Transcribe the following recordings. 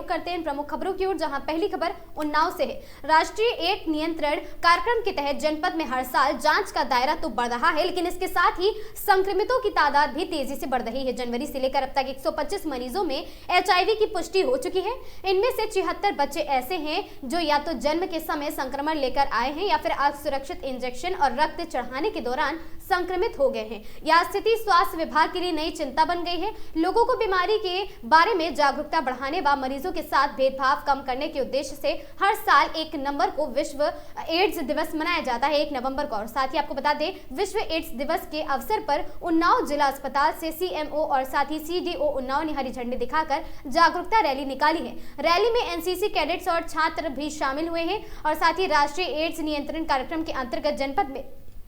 करते हैं इन प्रमुख खबरों की ओर, जहां पहली खबर उन्नाव से है। राष्ट्रीय एड्स नियंत्रण कार्यक्रम के तहत जनपद में हर साल जांच का दायरा तो बढ़ रहा है, लेकिन इसके साथ ही संक्रमितों की तादाद भी तेजी से बढ़ रही है। जनवरी से लेकर अब तक 125 मरीजों में HIV की पुष्टि हो चुकी है। इनमें से 76 बच्चे ऐसे हैं जो या तो जन्म के समय संक्रमण लेकर आए हैं या फिर असुरक्षित इंजेक्शन और रक्त चढ़ाने के दौरान संक्रमित हो गए हैं। यह स्थिति स्वास्थ्य विभाग के लिए नई चिंता बन गई है। लोगों को बीमारी के बारे में जागरूकता बढ़ाने व मरीजों के साथ भेदभाव कम करने के उद्देश्य से हर साल 1 नवंबर को विश्व एड्स दिवस मनाया जाता है, 1 नवंबर को। और साथ ही आपको बता दें, विश्व एड्स दिवस के अवसर पर उन्नाव जिला अस्पताल से CMO और साथ ही CDO उन्नाव ने हरी झंडी दिखाकर जागरूकता रैली निकाली है। रैली में NCC कैडेट्स और छात्र भी शामिल हुए हैं और साथ ही राष्ट्रीय एड्स नियंत्रण कार्यक्रम के अंतर्गत जनपद में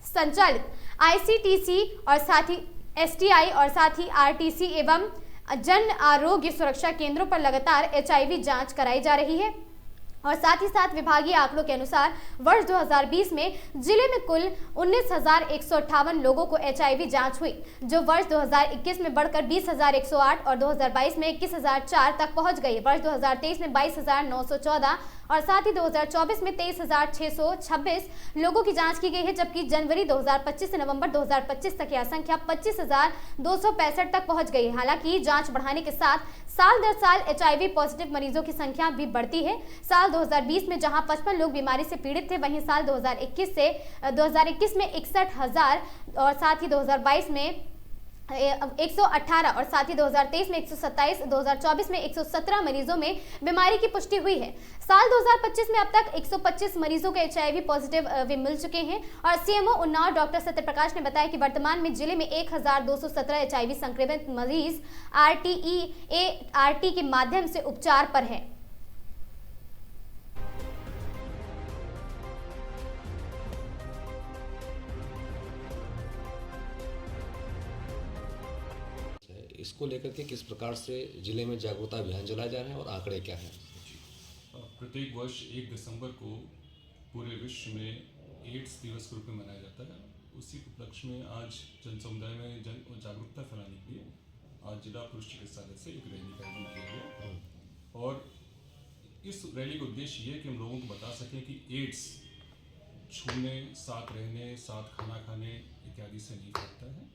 संचालित ICTC और साथ ही STI और साथ ही RTC एवं जन आरोग्य सुरक्षा केंद्रों पर लगातार HIV जांच कराई जा रही है। और साथ ही साथ विभागीय आंकड़ों के अनुसार वर्ष 2020 में जिले में कुल 19,158 लोगों को HIV जांच हुई, जो वर्ष 2021 में बढ़कर 20,108 और 2022 में 21,004 तक पहुंच गई। वर्ष 2023 में 22,914 और साथ ही 2024 में 23,626 लोगों की जांच की गई है, जबकि जनवरी 2025 से नवंबर 2025 तक यह संख्या 25,265 तक पहुंच गई है। हालांकि जांच बढ़ाने के साथ साल दर साल HIV पॉजिटिव मरीजों की संख्या भी बढ़ती है। साल 2020 में जहां 55 लोग बीमारी से पीड़ित थे, वहीं साल 2021 में 61,000 और साथ ही 2022 में 118 और साथ ही 2023 में 127, 2024 में 117 मरीजों में बीमारी की पुष्टि हुई है। साल 2025 में अब तक 125 मरीजों को HIV पॉजिटिव भी मिल चुके हैं। और CMO उन्नाव डॉक्टर सत्यप्रकाश ने बताया कि वर्तमान में जिले में 1,217 HIV संक्रमित मरीज RT के माध्यम से उपचार पर है। इसको लेकर के किस प्रकार से जिले में जागरूकता अभियान चलाए जा रहे हैं और आंकड़े क्या हैं? प्रत्येक वर्ष 1 दिसंबर को पूरे विश्व में एड्स दिवस के रूप में मनाया जाता है। उसी उपलक्ष्य में आज जन समुदाय में जागरूकता फैलाने के लिए आज जिला पुरुष चिकित्सालय से एक रैली का आयोजन किया गया। और इस रैली का उद्देश्य ये है कि हम लोगों को बता सकें कि एड्स छूने, साथ रहने, साथ खाना खाने इत्यादि से नहीं फैलता है।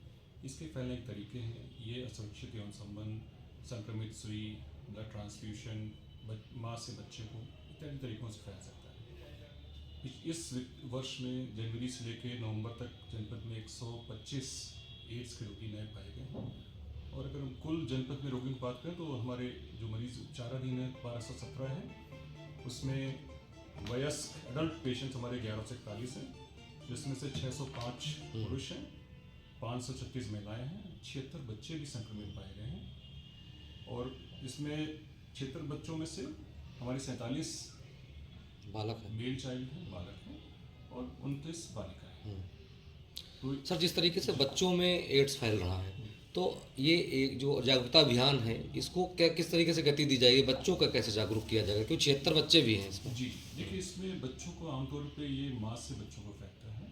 इसके फैलने के तरीके हैं, ये असुरक्षित यौन संबंध, संक्रमित सुई, ब्लड ट्रांसफ्यूशन, माँ से बच्चे को इत्यादि तरीकों से फैल सकता है। इस वर्ष में जनवरी से लेकर नवंबर तक जनपद में 125 एड्स के रोगी नए पाए गए हैं। और अगर हम कुल जनपद में रोगियों की बात करें तो हमारे जो मरीज उपचाराधीन है 1217 है। उसमें वयस्क एडल्ट पेशेंट्स हमारे 1141 हैं, जिसमें से 605 पुरुष हैं, 536 महिलाएं हैं, 76 बच्चे भी संक्रमित पाए गए हैं। और इसमें 76 बच्चों में से हमारे 47 बालक हैं, मेल चाइल्ड हैं, बालक हैं, और 29 बालिका हैं। तो सर, जिस तरीके से बच्चों में एड्स फैल रहा है, तो ये एक जो जागरूकता अभियान है, इसको किस तरीके से गति दी जाएगी, बच्चों का कैसे जागरूक किया जाएगा, क्योंकि 76 बच्चे भी हैं इसमें? जी देखिए, इसमें बच्चों को आमतौर पे ये माँ से बच्चों को फैलता है,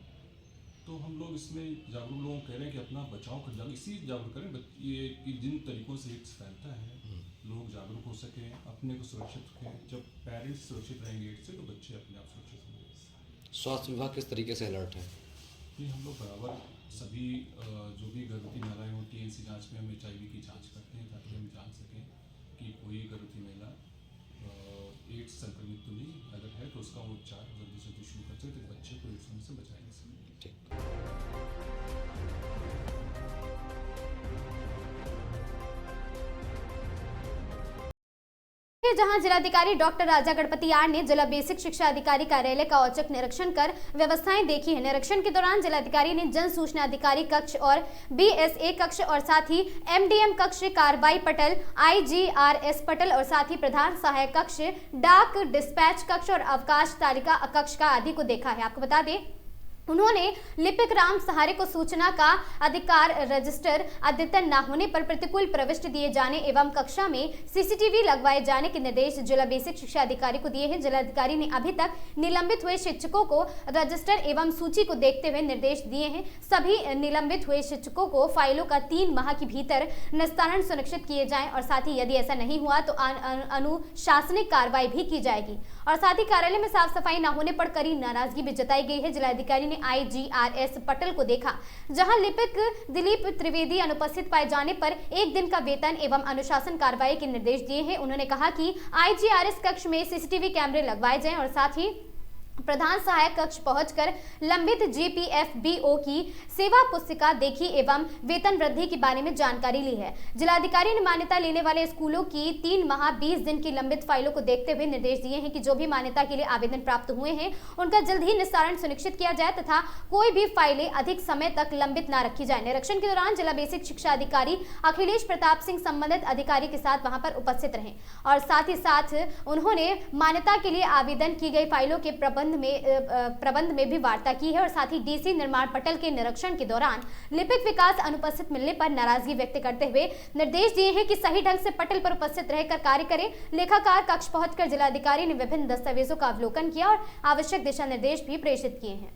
तो हम लोग इसमें जागरूक लोगों को कह रहे हैं कि अपना बचाव कर जाओ, इसी जागरूक करें ये कि जिन तरीकों से एड्स फैलता है लोग जागरूक हो सकें, अपने को सुरक्षित रखें। जब पेरेंट्स सुरक्षित रहेंगे एड्स से, तो बच्चे अपने आप सुरक्षित होंगे। स्वास्थ्य विभाग किस तरीके से अलर्ट है? ये हम लोग बराबर सभी जो भी गर्भवती महिलाएं होती हैं, इसी जाँच में हम HIV की जाँच करते हैं, ताकि हम जान सकें कि कोई गर्भवती महिला एड्स संक्रमित तो नहीं, अगर है तो उसका उपचार जल्दी से जल्दी शुरू कर सके, तो बच्चे को एड्स होने से बचाएंगे। जहां जिलाधिकारी डॉक्टर राजा गणपति आर ने जिला बेसिक शिक्षा अधिकारी कार्यालय का औचक निरीक्षण कर व्यवस्थाएं देखी है। निरीक्षण के दौरान जिलाधिकारी ने जन सूचना अधिकारी कक्ष और BSA कक्ष और साथ ही MDM कक्ष, कार्रवाई पटल, IGRS पटल और साथ ही प्रधान सहायक कक्ष, डाक डिस्पैच कक्ष और अवकाश तालिका कक्ष का आदि को देखा है। आपको बता दें उन्होंने लिपिक राम सहारे को सूचना का अधिकार रजिस्टर अद्यतन न होने पर प्रतिकूल प्रविष्टि दिए जाने एवं कक्षा में सीसीटीवी लगवाए जाने के निर्देश जिला बेसिक शिक्षा अधिकारी को दिए हैं। जिलाधिकारी ने अभी तक निलंबित हुए शिक्षकों को रजिस्टर एवं सूची को देखते हुए निर्देश दिए हैं। सभी निलंबित हुए शिक्षकों को फाइलों का 3 माह के भीतर निस्तारण सुनिश्चित किए जाएं और साथ ही यदि ऐसा नहीं हुआ तो अनुशासनिक कार्रवाई भी की जाएगी। और साथ ही कार्यालय में साफ सफाई न होने पर कड़ी नाराजगी भी जताई गई है। जिलाधिकारी ने IGRS पटल को देखा, जहां लिपिक दिलीप त्रिवेदी अनुपस्थित पाए जाने पर 1 दिन का वेतन एवं अनुशासन कार्रवाई के निर्देश दिए हैं। उन्होंने कहा कि IGRS कक्ष में CCTV कैमरे लगवाए जाएं और साथ ही प्रधान सहायक कक्ष पहुंचकर लंबित GPFBO की सेवा पुस्तिका देखी एवं वेतन वृद्धि के बारे में जानकारी ली है। जिलाधिकारी ने मान्यता लेने वाले स्कूलों की 3 माह 20 दिन की लंबित फाइलों को देखते हुए निर्देश दिए हैं कि जो भी मान्यता के लिए आवेदन प्राप्त हुए हैं उनका जल्द ही निस्तारण सुनिश्चित किया जाए तथा कोई भी फाइलें अधिक समय तक लंबित न रखी जाए। निरीक्षण के दौरान जिला बेसिक शिक्षा अधिकारी अखिलेश प्रताप सिंह संबंधित अधिकारी के साथ वहां पर उपस्थित रहे और साथ ही साथ उन्होंने मान्यता के लिए आवेदन की गई फाइलों के प्रबंध में भी वार्ता की है और साथ ही DC निर्माण पटल के निरीक्षण के दौरान लिपिक विकास अनुपस्थित मिलने पर नाराजगी व्यक्त करते हुए निर्देश दिए हैं कि सही ढंग से पटल पर उपस्थित रहकर कार्य करें। लेखाकार कक्ष पहुंचकर जिलाधिकारी ने विभिन्न दस्तावेजों का अवलोकन किया और आवश्यक दिशा निर्देश भी प्रेषित किए हैं।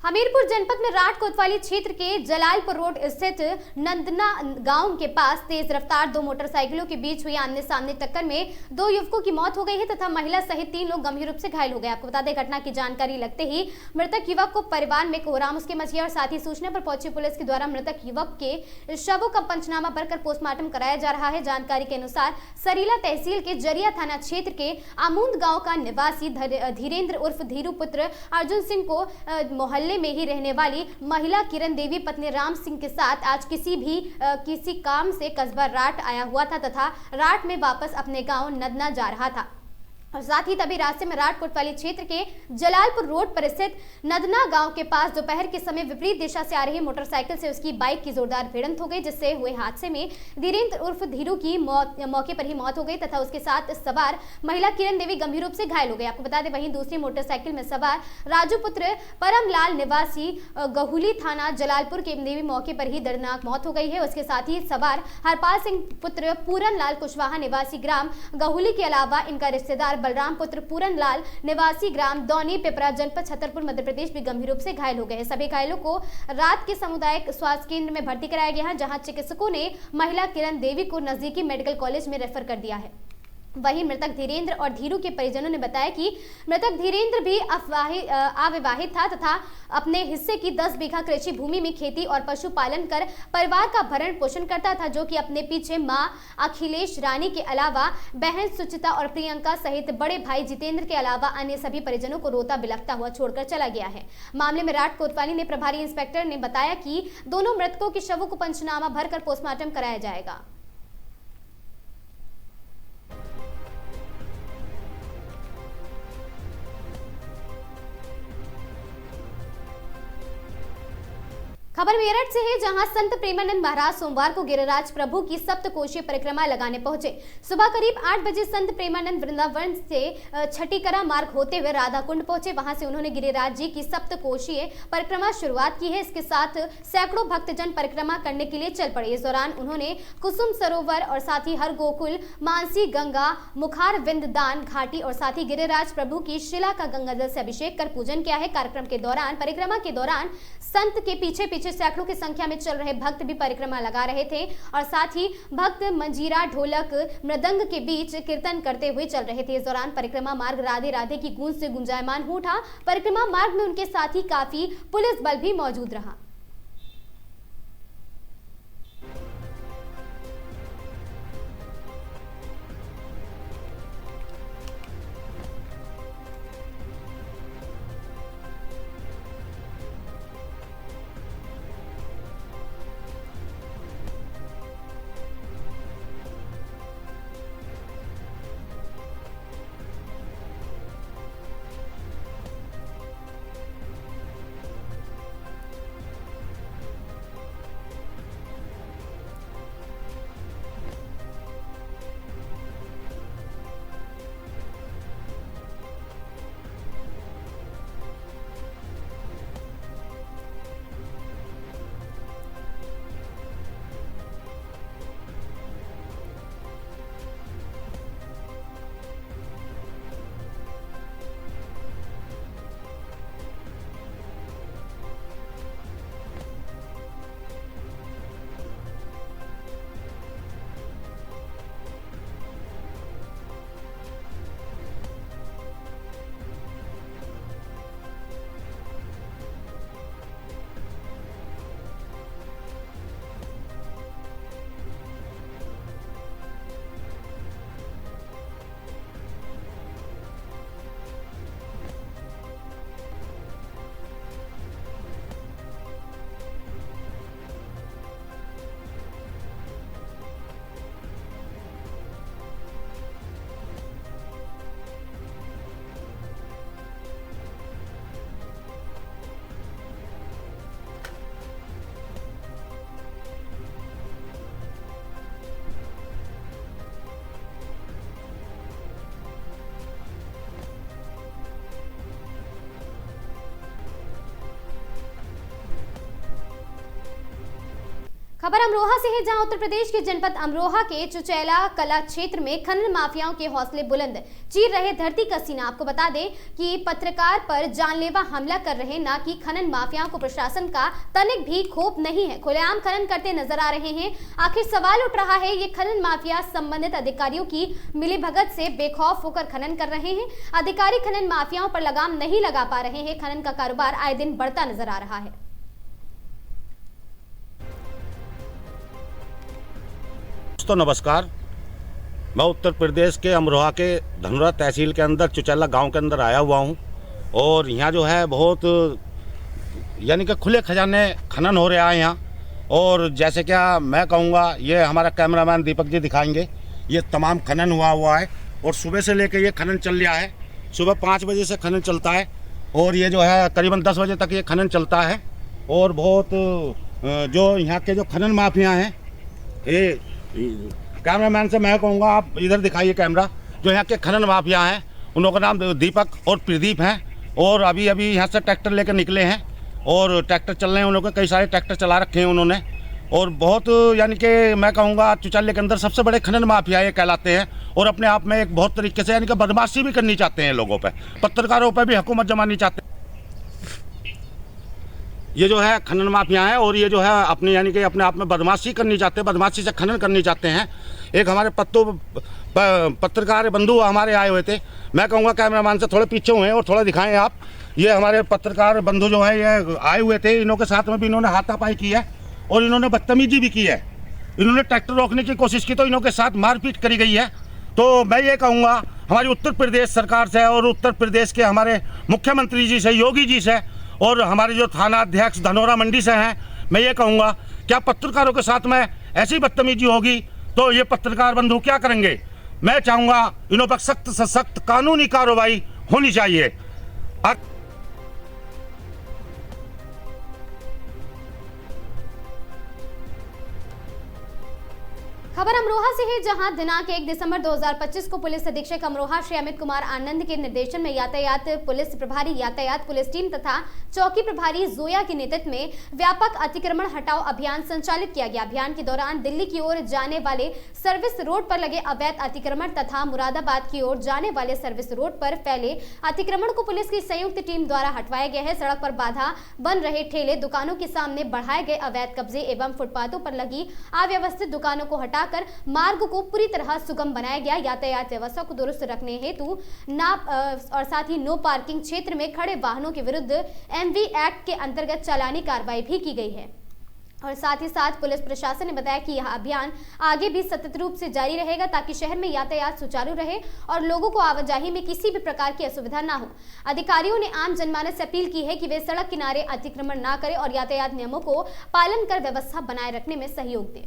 हमीरपुर जनपद में राट कोतवाली क्षेत्र के जलालपुर रोड स्थित नंदना गांव के पास तेज रफ्तार 2 मोटरसाइकिलों के बीच हुई आमने सामने टक्कर में 2 युवकों की मौत हो गई है तथा महिला सहित 3 लोग गंभीर रूप से घायल हो गए। आपको बता दें, घटना की जानकारी लगते ही मृतक युवक को परिवार में कोहराम उसके मची और साथ ही सूचना पर पहुंची पुलिस के द्वारा मृतक युवक के शवों का पंचनामा भरकर पोस्टमार्टम कराया जा रहा है। जानकारी के अनुसार सरीला तहसील के जरिया थाना क्षेत्र के आमूंद गाँव का निवासी धीरेन्द्र उर्फ धीरू पुत्र अर्जुन सिंह को मोहल्ले में ही रहने वाली महिला किरण देवी पत्नी राम सिंह के साथ आज किसी काम से कस्बा राट आया हुआ था तथा राट में वापस अपने गांव नदना जा रहा था और साथ ही तभी रास्ते में राट कोतवाली क्षेत्र के जलालपुर रोड पर स्थित नदना गांव के पास दोपहर के समय विपरीत दिशा से आ रही मोटरसाइकिल से उसकी बाइक की जोरदार भिड़ंत हो गई, जिससे हुए हादसे में धीरेन्द्र उर्फ धीरू की मौके पर ही मौत हो गई तथा उसके साथ सवार महिला किरण देवी गंभीर रूप से घायल हो गई। आपको बता दें, वहीं दूसरी मोटरसाइकिल में सवार राजू पुत्र परमलाल निवासी गहुली थाना जलालपुर के देवी मौके पर ही दर्दनाक मौत हो गई है। उसके साथ ही सवार हरपाल सिंह पुत्र पूरन लाल कुशवाहा निवासी ग्राम गहुली के अलावा इनका रिश्तेदार बलराम पुत्र पूरन लाल निवासी ग्राम दौनी पिपरा जनपद छतरपुर मध्य प्रदेश भी गंभीर रूप से घायल हो गए हैं। सभी घायलों को रात के सामुदायिक स्वास्थ्य केंद्र में भर्ती कराया गया है, जहां चिकित्सकों ने महिला किरण देवी को नजदीकी मेडिकल कॉलेज में रेफर कर दिया है। वहीं मृतक धीरेन्द्र और धीरू के परिजनों ने बताया कि मृतक धीरेन्द्र भी अविवाहित था तथा अपने हिस्से की 10 बीघा कृषि भूमि में खेती और पशुपालन कर परिवार का भरण पोषण करता था, जो कि अपने पीछे मां अखिलेश रानी के अलावा बहन सुचिता और प्रियंका सहित बड़े भाई जितेंद्र के अलावा अन्य सभी परिजनों को रोता बिलखता हुआ छोड़कर चला गया है। मामले में राट कोतवाली ने प्रभारी इंस्पेक्टर ने बताया कि दोनों मृतकों के शवों को पंचनामा भरकर पोस्टमार्टम कराया जाएगा। खबर मेरठ से है, जहां संत प्रेमानंद महाराज सोमवार को गिरिराज प्रभु की सप्तकोशीय परिक्रमा लगाने पहुंचे। सुबह करीब 8 बजे संत प्रेमानंद वृंदावन से छठीकरा मार्ग होते हुए राधा कुंड पहुंचे। वहां से उन्होंने गिरिराज जी की सप्तकोशीय परिक्रमा शुरुआत की है। इसके साथ सैकड़ों भक्तजन परिक्रमा करने के लिए चल पड़े। इस दौरान उन्होंने कुसुम सरोवर और साथ ही हर गोकुल, मानसी गंगा, मुखार विंद दान घाटी और साथ ही गिरिराज प्रभु की शिला का गंगा जल से अभिषेक कर पूजन किया है। कार्यक्रम के दौरान परिक्रमा के दौरान संत के पीछे पीछे सैकड़ों की संख्या में चल रहे भक्त भी परिक्रमा लगा रहे थे और साथ ही भक्त मंजीरा, ढोलक, मृदंग के बीच कीर्तन करते हुए चल रहे थे। इस दौरान परिक्रमा मार्ग राधे राधे की गूंज से गुंजायमान हो उठा। परिक्रमा मार्ग में उनके साथ ही काफी पुलिस बल भी मौजूद रहा। खबर अमरोहा से है, जहां उत्तर प्रदेश के जनपद अमरोहा के चुचैला कला क्षेत्र में खनन माफियाओं के हौसले बुलंद, चीर रहे धरती का सीना। आपको बता दें कि पत्रकार पर जानलेवा हमला कर रहे ना कि खनन माफियाओं को प्रशासन का तनिक भी खौफ नहीं है, खुलेआम खनन करते नजर आ रहे हैं। आखिर सवाल उठ रहा है, ये खनन माफिया संबंधित अधिकारियों की मिलीभगत से बेखौफ होकर खनन कर रहे हैं। अधिकारी खनन माफियाओं पर लगाम नहीं लगा पा रहे हैं। खनन का कारोबार आए दिन बढ़ता नजर आ रहा है। दोस्तों नमस्कार, मैं उत्तर प्रदेश के अमरोहा के धनुरा तहसील के अंदर चुचैला गांव के अंदर आया हुआ हूं और यहाँ जो है बहुत यानी कि खुले खजाने खनन हो रहा है यहाँ। और जैसे क्या मैं कहूँगा, ये हमारा कैमरामैन दीपक जी दिखाएंगे, ये तमाम खनन हुआ है और सुबह से लेकर ये खनन चल रहा है। सुबह 5 बजे से खनन चलता है और ये जो है करीबन 10 बजे तक ये खनन चलता है। और बहुत जो यहाँ के जो खनन माफिया हैं, ये कैमरामैन से मैं कहूँगा आप इधर दिखाइए कैमरा, जो यहाँ के खनन माफिया हैं उन लोगों का नाम दीपक और प्रदीप हैं और अभी यहाँ से ट्रैक्टर लेकर निकले हैं और ट्रैक्टर चल रहे हैं। उन लोगों के कई सारे ट्रैक्टर चला रखे हैं उन्होंने और बहुत यानी कि मैं कहूँगा चुचैले के अंदर सबसे बड़े खनन माफिया ये कहलाते हैं और अपने आप में एक बहुत तरीके से यानी कि बदमाशी भी करनी चाहते हैं लोगों पर, पत्रकारों पर भी हुकूमत जमानी चाहते हैं। ये जो है खनन माफिया है और ये जो है अपनी यानी कि अपने आप में बदमाशी करनी चाहते हैं, बदमाशी से खनन करनी चाहते हैं। एक हमारे पत्रकार बंधु हमारे आए हुए थे, मैं कहूँगा कैमरामैन से थोड़े पीछे हुए हैं और थोड़ा दिखाएं आप। ये हमारे पत्रकार बंधु जो है ये आए हुए थे, इन्हों के साथ में भी इन्होंने हाथापाई की है और इन्होंने बदतमीजी भी की है। इन्होंने ट्रैक्टर रोकने की कोशिश की तो इन्हों के साथ मारपीट करी गई है। तो मैं ये कहूँगा हमारी उत्तर प्रदेश सरकार से और उत्तर प्रदेश के हमारे मुख्यमंत्री जी से, योगी जी से और हमारे जो थाना अध्यक्ष धनोरा मंडी से हैं, मैं ये कहूँगा क्या पत्रकारों के साथ में ऐसी बदतमीजी होगी तो ये पत्रकार बंधु क्या करेंगे। मैं चाहूँगा इन्हों पर सख्त से सख्त कानूनी कार्रवाई होनी चाहिए। खबर अमरोहा से है, जहां दिनांक 1 दिसंबर 2025 को पुलिस अधीक्षक अमरोहा श्री अमित कुमार आनंद के निर्देशन में यातायात पुलिस प्रभारी यातायात पुलिस टीम तथा चौकी प्रभारी जोया के नेतृत्व में व्यापक अतिक्रमण हटाओ अभियान संचालित किया गया। अभियान के दौरान दिल्ली की ओर जाने वाले सर्विस रोड पर लगे अवैध अतिक्रमण तथा मुरादाबाद की ओर जाने वाले सर्विस रोड पर फैले अतिक्रमण को पुलिस की संयुक्त टीम द्वारा हटवाया गया है। सड़क पर बाधा बन रहे ठेले, दुकानों के सामने बढ़ाए गए अवैध कब्जे एवं फुटपाथों पर लगी अव्यवस्थित दुकानों को हटा कर मार्ग को पूरी तरह सुगम बनाया गया। यातायात व्यवस्था को दुरुस्त रखने हेतु और साथ ही नो पार्किंग क्षेत्र में खड़े वाहनों के विरुद्ध एमवी एक्ट के अंतर्गत चालानी कार्रवाई भी की गई है। और साथ ही साथ पुलिस प्रशासन ने बताया कि यह अभियान आगे भी सतत रूप से जारी रहेगा ताकि शहर में यातायात सुचारू रहे और लोगों को आवाजाही में किसी भी प्रकार की असुविधा ना हो। अधिकारियों ने आम जनमानस से अपील की है कि वे सड़क किनारे अतिक्रमण ना करें और यातायात नियमों को पालन कर व्यवस्था बनाए रखने में सहयोग दें।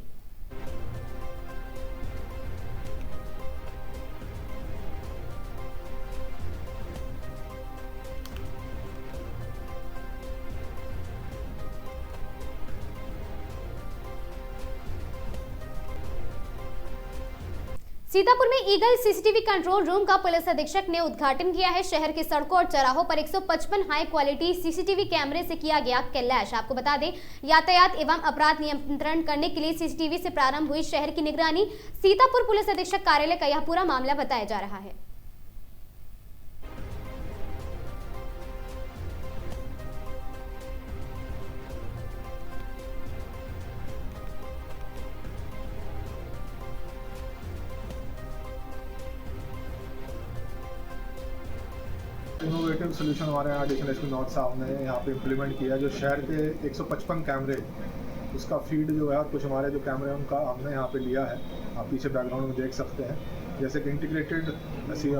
सीतापुर में ईगल सीसीटीवी कंट्रोल रूम का पुलिस अधीक्षक ने उद्घाटन किया है। शहर की सड़कों और चौराहों पर 155 हाई क्वालिटी सीसीटीवी कैमरे से किया गया कैलाश। आपको बता दें, यातायात एवं अपराध नियंत्रण करने के लिए सीसीटीवी से प्रारंभ हुई शहर की निगरानी। सीतापुर पुलिस अधीक्षक कार्यालय का यह पूरा मामला बताया जा रहा है। इनोवेटिव सोल्यूशन हमारे यहाँ एडिशनल एसपी नॉर्थ साहब ने यहाँ पे इम्प्लीमेंट किया है। जो शहर के 155 कैमरे उसका फीड जो है और कुछ हमारे जो कैमरे उनका हमने यहाँ पे लिया है। आप पीछे बैकग्राउंड में देख सकते हैं, जैसे कि इंटीग्रेटेड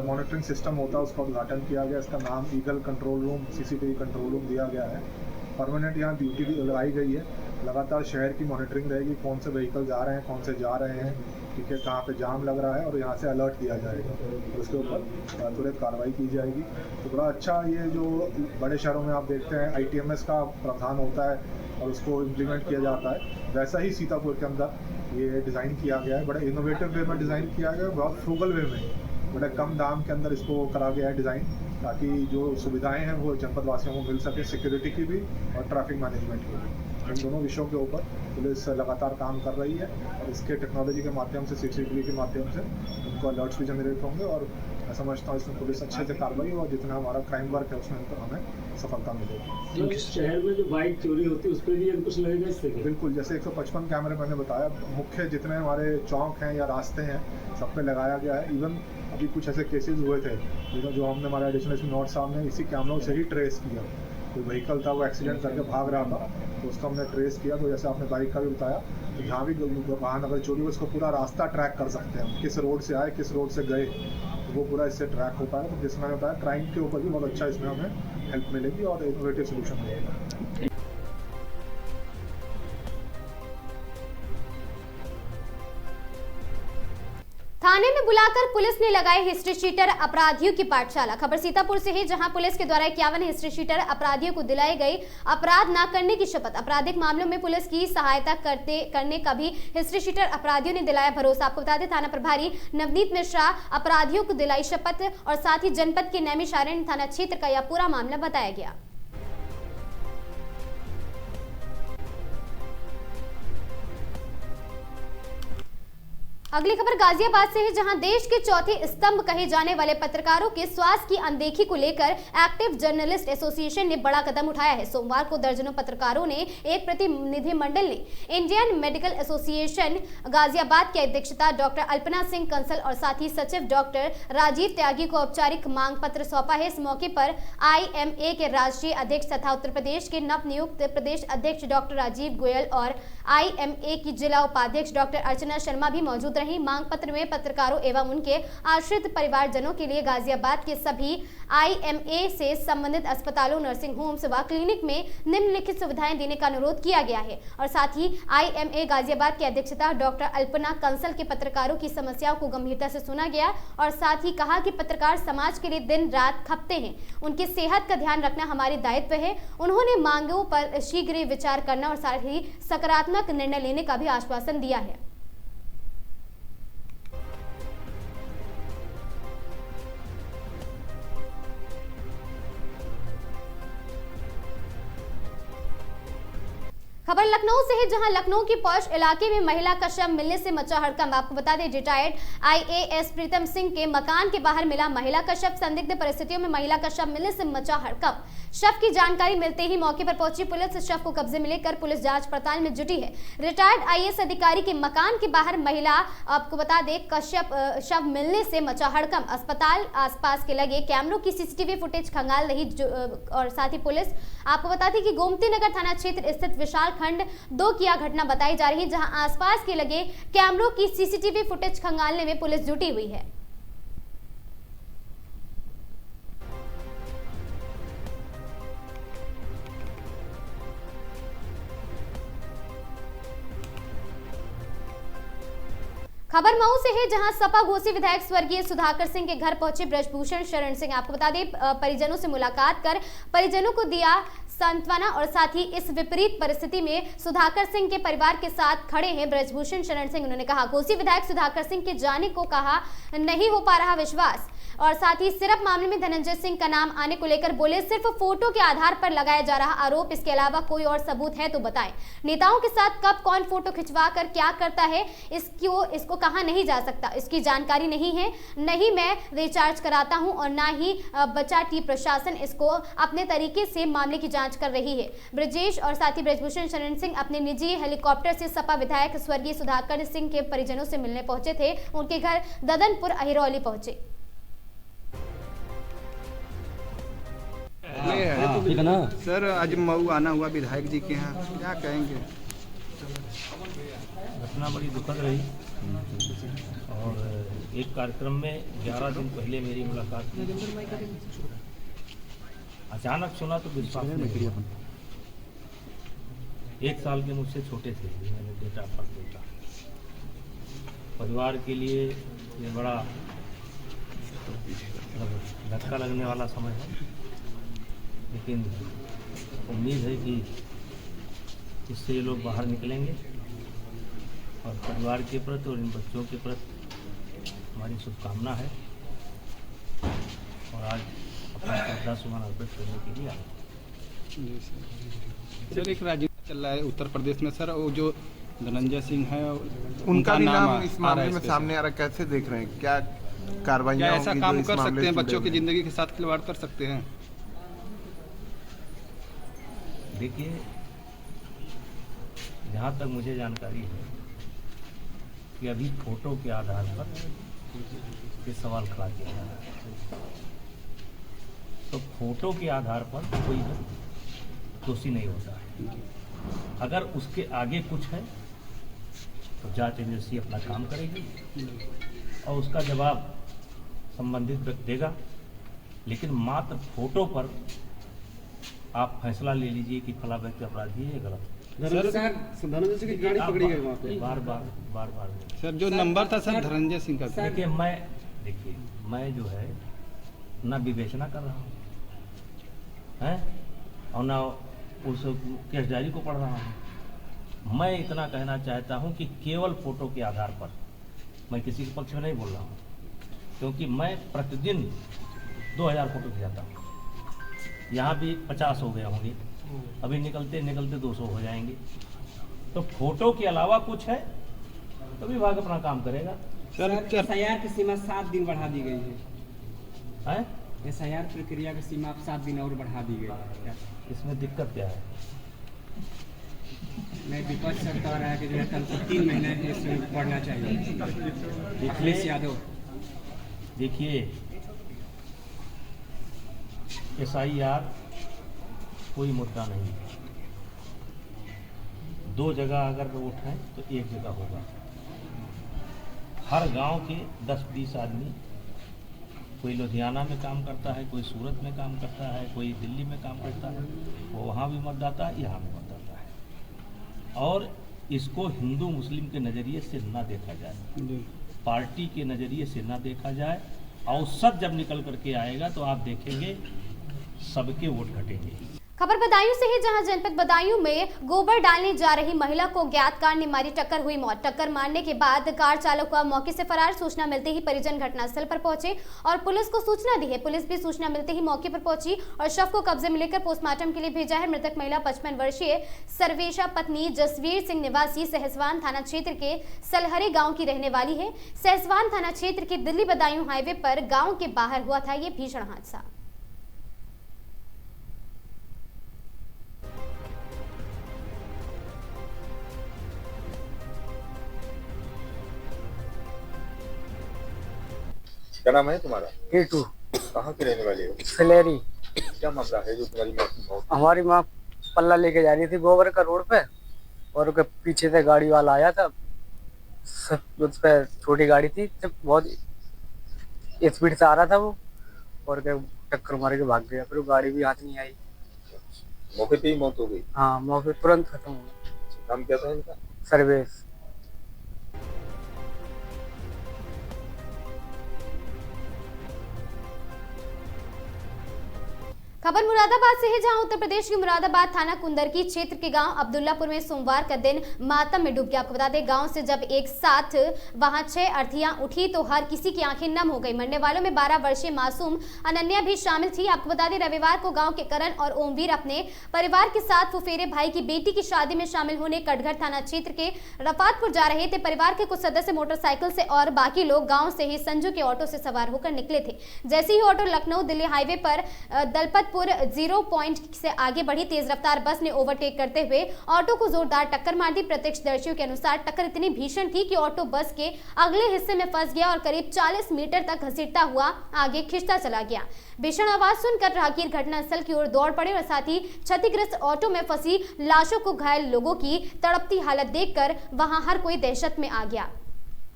मॉनिटरिंग सिस्टम होता है उसका उद्घाटन किया गया। इसका नाम eagle control room CCTV control room दिया गया है। परमानेंट यहाँ ड्यूटी भी लगाई गई है। लगातार शहर की मॉनिटरिंग रहेगी, कौन से व्हीकल जा रहे हैं, कौन से जा रहे हैं, ठीक है, कहाँ पे जाम लग रहा है और यहाँ से अलर्ट दिया जाएगा और उसके ऊपर तुरंत कार्रवाई की जाएगी। तो बड़ा अच्छा ये जो बड़े शहरों में आप देखते हैं ITMS का प्रावधान होता है और उसको इम्प्लीमेंट किया जाता है, वैसा ही सीतापुर के अंदर ये डिज़ाइन किया गया है। बड़े इनोवेटिव वे में डिज़ाइन किया गया है, बहुत फ्रूगल वे में, बड़े कम दाम के अंदर इसको करा गया है डिज़ाइन, ताकि जो सुविधाएं हैं वो जनपद वासियों को मिल सके, सिक्योरिटी की भी और ट्रैफिक मैनेजमेंट की भी। इन दोनों विषयों के ऊपर पुलिस लगातार काम कर रही है और इसके टेक्नोलॉजी के माध्यम से, CCTV के माध्यम से उनको अलर्ट्स भी जनरेट होंगे और मैं समझता हूँ इसमें पुलिस अच्छे से कार्रवाई और जितना हमारा क्राइम वर्क है उसमें हमें सफलता मिलेगी। शहर में जो बाइक चोरी होती है उस पर भी अंकुश लगेगा इससे? बिल्कुल, जैसे 155 कैमरे मैंने बताया, मुख्य जितने हमारे चौक हैं या रास्ते हैं सब पे लगाया गया है। इवन अभी कुछ ऐसे केसेस हुए थे जो हमने हमारे एडिशनल एसपी नॉर्थ साहब ने इसी कैमरों से ही ट्रेस किया। कोई व्हीकल था वो एक्सीडेंट करके भाग रहा था तो उसका हमने ट्रेस किया। तो जैसे आपने बाइक का भी बताया, तो जहाँ भी वाहन अगर चोरी हो उसको पूरा रास्ता ट्रैक कर सकते हैं, किस रोड से आए, किस रोड से गए, तो वो पूरा इससे ट्रैक हो पाएगा। तो जिसमें मैंने बताया क्राइम के ऊपर भी बहुत अच्छा इसमें हमें हेल्प मिलेगी और इनोवेटिव सोल्यूशन मिलेगा। थाने में बुलाकर पुलिस ने लगाई हिस्ट्री शीटर अपराधियों की पाठशाला। खबर सीतापुर से है, जहां पुलिस के द्वारा 51 हिस्ट्री शीटर अपराधियों को दिलाई गई अपराध न करने की शपथ। आपराधिक मामलों में पुलिस की सहायता करने का भी हिस्ट्री शीटर अपराधियों ने दिलाया भरोसा। आपको बता दें, थाना प्रभारी नवनीत मिश्रा अपराधियों को दिलाई शपथ और साथ ही जनपद के नैमिषारण्य थाना क्षेत्र का यह पूरा मामला बताया गया। अगली खबर गाजियाबाद से है, जहां देश के चौथे स्तंभ कहे जाने वाले पत्रकारों के स्वास्थ्य की अनदेखी को लेकर एक्टिव जर्नलिस्ट एसोसिएशन ने बड़ा कदम उठाया है। सोमवार को दर्जनों पत्रकारों ने एक प्रतिनिधिमंडल ने इंडियन मेडिकल एसोसिएशन गाजियाबाद की अध्यक्षता डॉक्टर अल्पना सिंह कंसल और साथ ही सचिव डॉक्टर राजीव त्यागी को औपचारिक मांग पत्र सौंपा है। इस मौके पर IMA के राष्ट्रीय अध्यक्ष तथा उत्तर प्रदेश के नवनियुक्त प्रदेश अध्यक्ष डॉक्टर राजीव गोयल और IMA की जिला उपाध्यक्ष डॉक्टर अर्चना शर्मा भी मौजूद रही। मांग पत्र में पत्रकारों एवं उनके आश्रित परिवारजनों के लिए गाजियाबाद के सभी IMA से संबंधित अस्पतालों, नर्सिंग होम्स व क्लिनिक में निम्नलिखित सुविधाएं देने का अनुरोध किया गया है। और साथ ही IMA गाजियाबाद की अध्यक्षता डॉक्टर अल्पना कंसल के पत्रकारों की समस्याओं को गंभीरता से सुना गया और साथ ही कहा कि पत्रकार समाज के लिए दिन रात खपते हैं, उनकी सेहत का ध्यान रखना हमारी दायित्व है। उन्होंने मांगों पर शीघ्र विचार करना और साथ ही सकारात्मक निर्णय लेने का भी आश्वासन दिया है। खबर लखनऊ से है, जहां लखनऊ की पौष इलाके में महिला का शव मिलने से मचा हड़कंप। आपको बता दें, रिटायर्ड आईएएस प्रीतम सिंह के मकान के बाहर मिला महिला का शव। संदिग्ध परिस्थितियों में महिला का शव मिलने से मचा हड़कंप। शव की जानकारी मिलते ही मौके पर पहुंची पुलिस शव को कब्जे में लेकर पुलिस जांच पड़ताल में जुटी है। रिटायर्ड आईएएस अधिकारी के मकान के बाहर महिला, आपको बता दें, कश्यप शव मिलने से मचा हड़कंप। अस्पताल आसपास के लगे कैमरों की सीसीटीवी फुटेज खंगाल रही और साथ ही पुलिस, आपको बता दें कि गोमती नगर थाना क्षेत्र स्थित विशाल खंड 2 की यह घटना बताई जा रही है, जहां आसपास के लगे कैमरों की सीसीटीवी फुटेज खंगालने में पुलिस जुटी हुई है। खबर मऊ से है, जहां सपा घोसी विधायक स्वर्गीय सुधाकर सिंह के घर पहुंचे ब्रजभूषण शरण सिंह। आपको बता दें, परिजनों से मुलाकात कर परिजनों को दिया सांत्वना और साथ ही इस विपरीत परिस्थिति में सुधाकर सिंह के परिवार के साथ खड़े हैं ब्रजभूषण शरण सिंह। उन्होंने कहा, घोसी विधायक सुधाकर सिंह के जाने को कहा नहीं हो पा रहा विश्वास, और साथ ही सिर्फ मामले में धनंजय सिंह का नाम आने को लेकर बोले सिर्फ फोटो के आधार पर लगाया जा रहा आरोप, इसके अलावा कोई और सबूत है तो बताएं। नेताओं के साथ कब कौन फोटो खिंचवा कर क्या करता है इसको कहा नहीं जा सकता, इसकी जानकारी नहीं है। नहीं मैं रिचार्ज कराता हूं और ना ही बचा टी प्रशासन इसको अपने तरीके से मामले की जांच कर रही है। ब्रजेश और साथ ही ब्रजभूषण शरण सिंह अपने निजी हेलीकॉप्टर से सपा विधायक स्वर्गीय सुधाकर सिंह के परिजनों से मिलने पहुंचे थे। उनके घर ददनपुर अहिरौली पहुंचे। सर आज मऊ आना हुआ विधायक जी के यहाँ, क्या कहेंगे? घटना बड़ी दुखद रही और एक कार्यक्रम में 11 दिन पहले मेरी मुलाकात हुई। अचानक सुना तो विश्वास नहीं किया। 1 साल के मुझसे छोटे थे मेरे बेटा बेटा। परिवार के लिए ये बड़ा धक्का लगने वाला समय है, लेकिन उम्मीद है कि इससे ये लोग बाहर निकलेंगे और परिवार के प्रति और इन बच्चों के प्रति हमारी शुभकामना है। और आज अपना श्रद्धा सुमन अर्पित करने के लिए आए। सर एक राजनीति चल रहा है उत्तर प्रदेश में सर, वो जो धनंजय सिंह है उनका भी नाम इस मामले में सामने आ रहा, कैसे देख रहे हैं? क्या कार्रवाई ऐसा काम कर सकते हैं, बच्चों की जिंदगी के साथ खिलवाड़ कर सकते हैं? देखिए, जहाँ तक मुझे जानकारी है कि अभी फोटो के आधार पर ये सवाल खड़ा किया जा रहा है, तो फोटो के आधार पर कोई दोषी नहीं होता है। अगर उसके आगे कुछ है तो जांच एजेंसी अपना काम करेगी और उसका जवाब संबंधित व्यक्ति देगा, लेकिन मात्र फोटो पर आप फैसला ले लीजिए कि फला व्यक्ति अपराधी है, गलत है। धनंजय सिंह की गाड़ी पकड़ी गई वहाँ पे बार सर, जो नंबर था सर धनंजय सिंह का। देखिए मैं जो है ना विवेचना कर रहा हूँ और ना उस केस डायरी को पढ़ रहा हूँ। मैं इतना कहना चाहता हूँ कि केवल फोटो के आधार पर, मैं किसी के पक्ष में नहीं बोल रहा हूँ, क्योंकि मैं प्रतिदिन 2000 फोटो खिंचाता हूँ। यहाँ भी 50 हो गए होंगे, अभी निकलते निकलते 200 हो जाएंगे। तो फोटो के अलावा कुछ है तो विभाग अपना काम करेगा। सर एसआईआर की सीमा 7 दिन बढ़ा दी गई है। एसआईआर प्रक्रिया की सीमा 7 दिन और बढ़ा दी गई है। इसमें दिक्कत क्या है? मैं विपक्ष से कह रहा है कि जो है कल 3 महीने इसमें बढ़ना चाहिए। अखिलेश यादव, देखिए एसआईआर कोई मुद्दा नहीं है। 2 जगह अगर वोट है तो 1 जगह होगा। हर गांव के 10-20 आदमी, कोई लुधियाना में काम करता है, कोई सूरत में काम करता है, कोई दिल्ली में काम करता है, वो वहाँ भी मतदाता है, यहाँ भी मतदाता है। और इसको हिंदू मुस्लिम के नज़रिए से ना देखा जाए, पार्टी के नज़रिए से ना देखा जाए। औसत जब निकल करके आएगा तो आप देखेंगे सबके वोट घटेंगे। खबर बदायूं से है, जहां जनपद बदायूं में गोबर डालने जा रही महिला को ज्ञात कार ने मारी टक्कर, हुई मौत। टक्कर मारने के बाद कार चालक हुआ मौके से फरार। सूचना मिलते ही परिजन घटनास्थल पर पहुंचे और पुलिस को सूचना दी है। पुलिस भी सूचना मिलते ही मौके पर पहुंची और शव को कब्जे में लेकर पोस्टमार्टम के लिए भेजा है। मृतक महिला 55 वर्षीय सर्वेशा पत्नी जसवीर सिंह निवासी सहसवान थाना क्षेत्र के सलहरे गाँव की रहने वाली है। सहसवान थाना क्षेत्र के दिल्ली बदायूं हाईवे पर गाँव के बाहर हुआ था ये भीषण हादसा। क्या नाम है तुम्हारा? कीटू। कहाँ की रहने वाली हो? सलेरी। क्या मामला है जो तुम्हारी माँ की मौत? हमारी माँ पल्ला लेके जा रही थी गोबर का रोड पे और उसके पीछे से गाड़ी वाला आया था। उस पे छोटी गाड़ी थी, बहुत स्पीड से आ रहा था वो और टक्कर मार के भाग गया। फिर वो गाड़ी भी हाथ नहीं आई। मौके पे ही मौत हो गई? हाँ, मौके तुरंत खत्म हो गया। नाम क्या था इनका? सर्वेश। खबर मुरादाबाद से है, जहां उत्तर प्रदेश के मुरादाबाद थाना कुंदरकी क्षेत्र के गांव अब्दुल्लापुर में सोमवार का दिन मातम में डूब गया। आपको बता दें, गांव से जब एक साथ वहां 6 अर्थियां उठी तो हर किसी की आंखें नम हो गई। मरने वालों में 12 वर्षीय मासूम अनन्या भी शामिल थी। आपको बता दें, रविवार को गांव के करण और ओमवीर अपने परिवार के साथ फुफेरे भाई की बेटी की शादी में शामिल होने कटघर थाना क्षेत्र के रफातपुर जा रहे थे। परिवार के कुछ सदस्य मोटरसाइकिल से और बाकी लोग गाँव से ही संजू के ऑटो से सवार होकर निकले थे। जैसे ही ऑटो लखनऊ दिल्ली हाईवे पर दलपत 0 पॉइंट से आगे बढ़ी, तेज रफ्तार बस ने ओवरटेक करते हुए ऑटो को जोरदार टक्कर मार दी। प्रत्यक्षदर्शियों के अनुसार टक्कर इतनी भीषण थी कि ऑटो बस के अगले हिस्से में फंस गया और करीब 40 मीटर तक घसीटता हुआ आगे खिंचता चला गया। भीषण आवाज सुनकर राहगीर घटनास्थल की ओर दौड़ पड़े और साथ ही क्षतिग्रस्त ऑटो में फंसी लाशों को, घायल लोगों की तड़पती हालत देखकर वहां हर कोई दहशत में आ गया।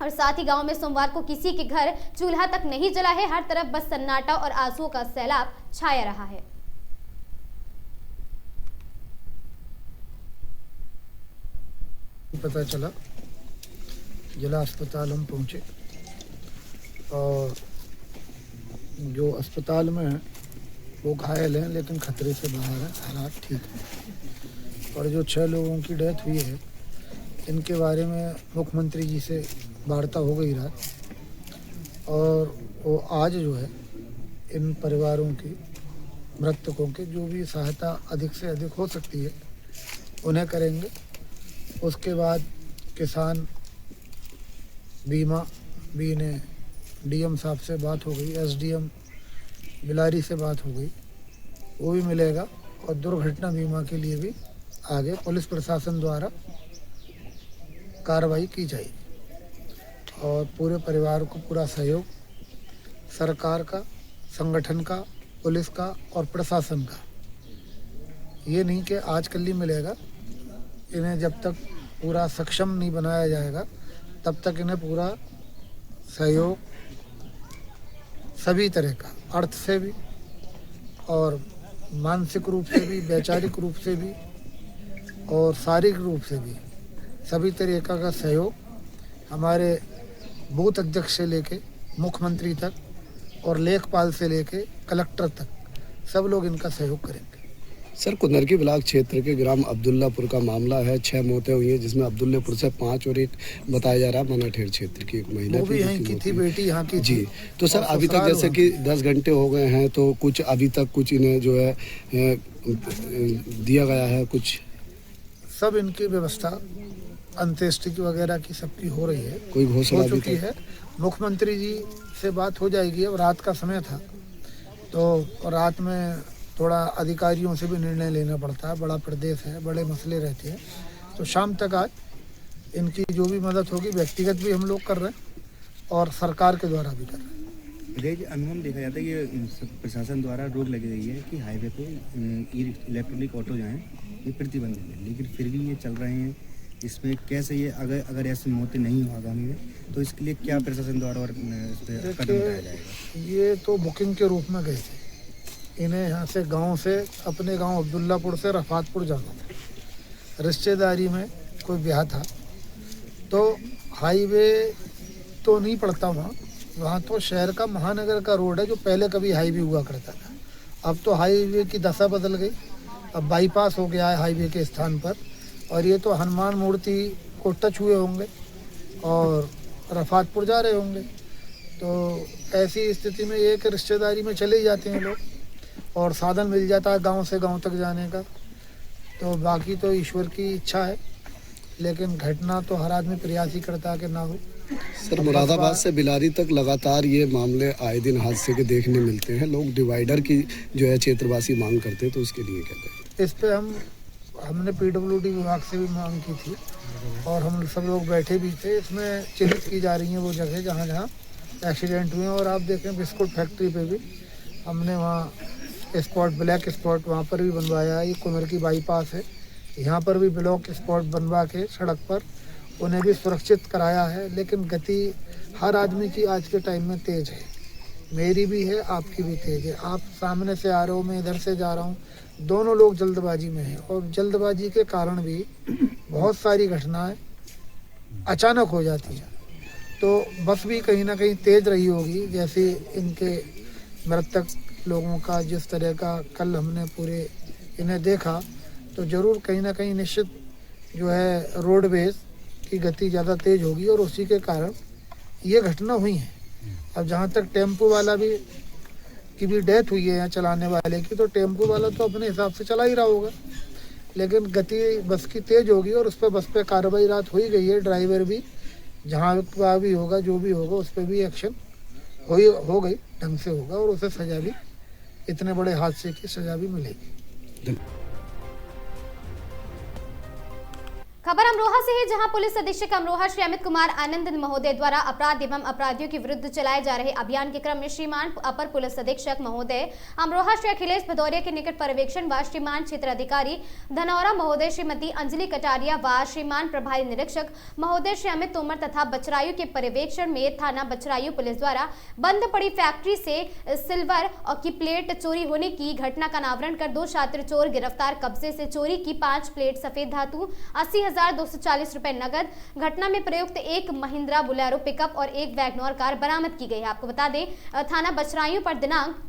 और साथ ही गांव में सोमवार को किसी के घर चूल्हा तक नहीं जला है। हर तरफ बस सन्नाटा और आंसुओं का सैलाब छाया रहा है। पता चला, जिला अस्पताल हम पहुंचे और जो अस्पताल में है वो घायल हैं लेकिन खतरे से बाहर है, हालात ठीक है। और जो 6 लोगों की डेथ हुई है इनके बारे में मुख्यमंत्री जी से वार्ता हो गई रात और वो आज जो है इन परिवारों की, मृतकों की जो भी सहायता अधिक से अधिक हो सकती है उन्हें करेंगे। उसके बाद किसान बीमा भी ने डीएम साहब से बात हो गई, एसडीएम बिलारी से बात हो गई, वो भी मिलेगा। और दुर्घटना बीमा के लिए भी आगे पुलिस प्रशासन द्वारा कार्रवाई की जाएगी और पूरे परिवार को पूरा सहयोग सरकार का, संगठन का, पुलिस का और प्रशासन का। ये नहीं कि आज कल ही मिलेगा, इन्हें जब तक पूरा सक्षम नहीं बनाया जाएगा तब तक इन्हें पूरा सहयोग सभी तरह का, अर्थ से भी और मानसिक रूप से भी, वैचारिक रूप से भी और शारीरिक रूप से भी सभी तरीका का सहयोग हमारे बूथ अध्यक्ष से लेके मुख्यमंत्री तक और लेखपाल से लेके कलेक्टर तक सब लोग इनका सहयोग करेंगे। सर, कुंदरकी ब्लॉक क्षेत्र के ग्राम अब्दुल्लापुर का मामला है। 6 मौतें हुई हैं जिसमें अब्दुल्लापुर से 5 और एक बताया जा रहा है मनाठेर क्षेत्र की एक महिला वो भी यहीं की थी, बेटी यहाँ की जी। तो सर अभी तक जैसे कि 10 घंटे हो गए हैं तो कुछ अभी तक कुछ इन्हें जो है दिया गया है, कुछ सब इनकी व्यवस्था अंत्येष्टि वगैरह की सबकी हो रही है, कोई घोषणा हो चुकी है। मुख्यमंत्री जी से बात हो जाएगी। अब रात का समय था तो रात में थोड़ा अधिकारियों से भी निर्णय लेना पड़ता है, बड़ा प्रदेश है, बड़े मसले रहते हैं। तो शाम तक आज इनकी जो भी मदद होगी व्यक्तिगत भी हम लोग कर रहे हैं और सरकार के द्वारा भी कर रहे हैं। अनुभव देखा जाता है कि प्रशासन द्वारा रोक लगी गई है कि हाईवे पे इलेक्ट्रॉनिक ऑटो जो हैं ये प्रतिबंधित है, लेकिन फिर भी ये चल रहे हैं। इसमें कैसे ये अगर ऐसी मौतें नहीं हो आगामी में तो इसके लिए क्या प्रशासन द्वारा और इस पर कदम उठाया जाएगा? ये तो बुकिंग के रूप में गए थे। इन्हें यहाँ से गांव से, अपने गांव अब्दुल्लापुर से रफातपुर जाना था, रिश्तेदारी में कोई ब्याह था। तो हाईवे तो नहीं पड़ता वहाँ तो शहर का, महानगर का रोड है जो पहले कभी हाईवे हुआ करता था। अब तो हाईवे की दशा बदल गई। अब बाईपास हो गया है हाईवे के स्थान पर, और ये तो हनुमान मूर्ति को टच हुए होंगे और रफातपुर जा रहे होंगे। तो ऐसी स्थिति में एक रिश्तेदारी में चले जाते हैं लोग और साधन मिल जाता है गांव से गांव तक जाने का। तो बाकी तो ईश्वर की इच्छा है, लेकिन घटना तो हर आदमी प्रयास ही करता है कि ना हो। सर, मुरादाबाद से बिलारी तक लगातार ये मामले आए दिन हादसे के देखने मिलते हैं। लोग डिवाइडर की जो है क्षेत्रवासी मांग करते हैं, तो इसके लिए क्या करें? इस पे हमने PWD विभाग से भी मांग की थी और हम सब लोग बैठे भी थे। इसमें चिन्हित की जा रही हैं वो जगह जहाँ जहाँ एक्सीडेंट हुए, और आप देखें बिस्कुट फैक्ट्री पे भी हमने वहाँ स्पॉट, ब्लैक स्पॉट वहाँ पर भी बनवाया है। ये कुमर की बाईपास है, यहाँ पर भी ब्लॉक स्पॉट बनवा के सड़क पर उन्हें भी सुरक्षित कराया है। लेकिन गति हर आदमी की आज के टाइम में तेज़ है, मेरी भी है, आपकी भी तेज़ है। आप सामने से आ रहे हो, मैं इधर से जा रहा हूँ, दोनों लोग जल्दबाजी में हैं और जल्दबाजी के कारण भी बहुत सारी घटनाएं अचानक हो जाती हैं। तो बस भी कहीं ना कहीं तेज़ रही होगी, जैसे इनके मृतक लोगों का जिस तरह का कल हमने पूरे इन्हें देखा, तो ज़रूर कहीं ना कहीं निश्चित जो है रोडवेज की गति ज़्यादा तेज़ होगी और उसी के कारण ये घटना हुई है। अब जहाँ तक टेम्पो वाला की भी डेथ हुई है यहाँ चलाने वाले की, तो टेम्पो वाला तो अपने हिसाब से चला ही रहा होगा, लेकिन गति बस की तेज़ होगी और उस पर बस पे कार्रवाई रात हो ही गई है। ड्राइवर भी जहाँ का भी होगा, जो भी होगा, उस पर भी एक्शन हो गई, ढंग से होगा और उसे सज़ा भी, इतने बड़े हादसे की सज़ा भी मिलेगी। खबर अमरोहा से है, जहां पुलिस अधीक्षक अमरोहा श्री अमित कुमार आनंद महोदय द्वारा अपराध एवं अपराधियों के विरुद्ध चलाए जा रहे अभियान के क्रम में श्रीमान अपर पुलिस अधीक्षक महोदय अमरोहा श्री अखिलेश भदौरिया के निकट पर्यवेक्षण व श्रीमान क्षेत्र अधिकारी धनौरा महोदय श्रीमती अंजलि कटारिया व श्रीमान प्रभारी निरीक्षक महोदय श्री अमित तोमर तथा बचरायू के पर्यवेक्षण में थाना बचरायू पुलिस द्वारा बंद पड़ी फैक्ट्री से सिल्वर की प्लेट चोरी होने की घटना का अनावरण कर 2 छात्र चोर गिरफ्तार, कब्जे से चोरी की 5 प्लेट सफेद धातु, 80,240 रुपए नगद, घटना में प्रयुक्त एक महिंद्रा बुलेरो पिकअप और एक वैगनोर कार बरामद की गई है। आपको बता दें, थाना बचरायू पर दिनांक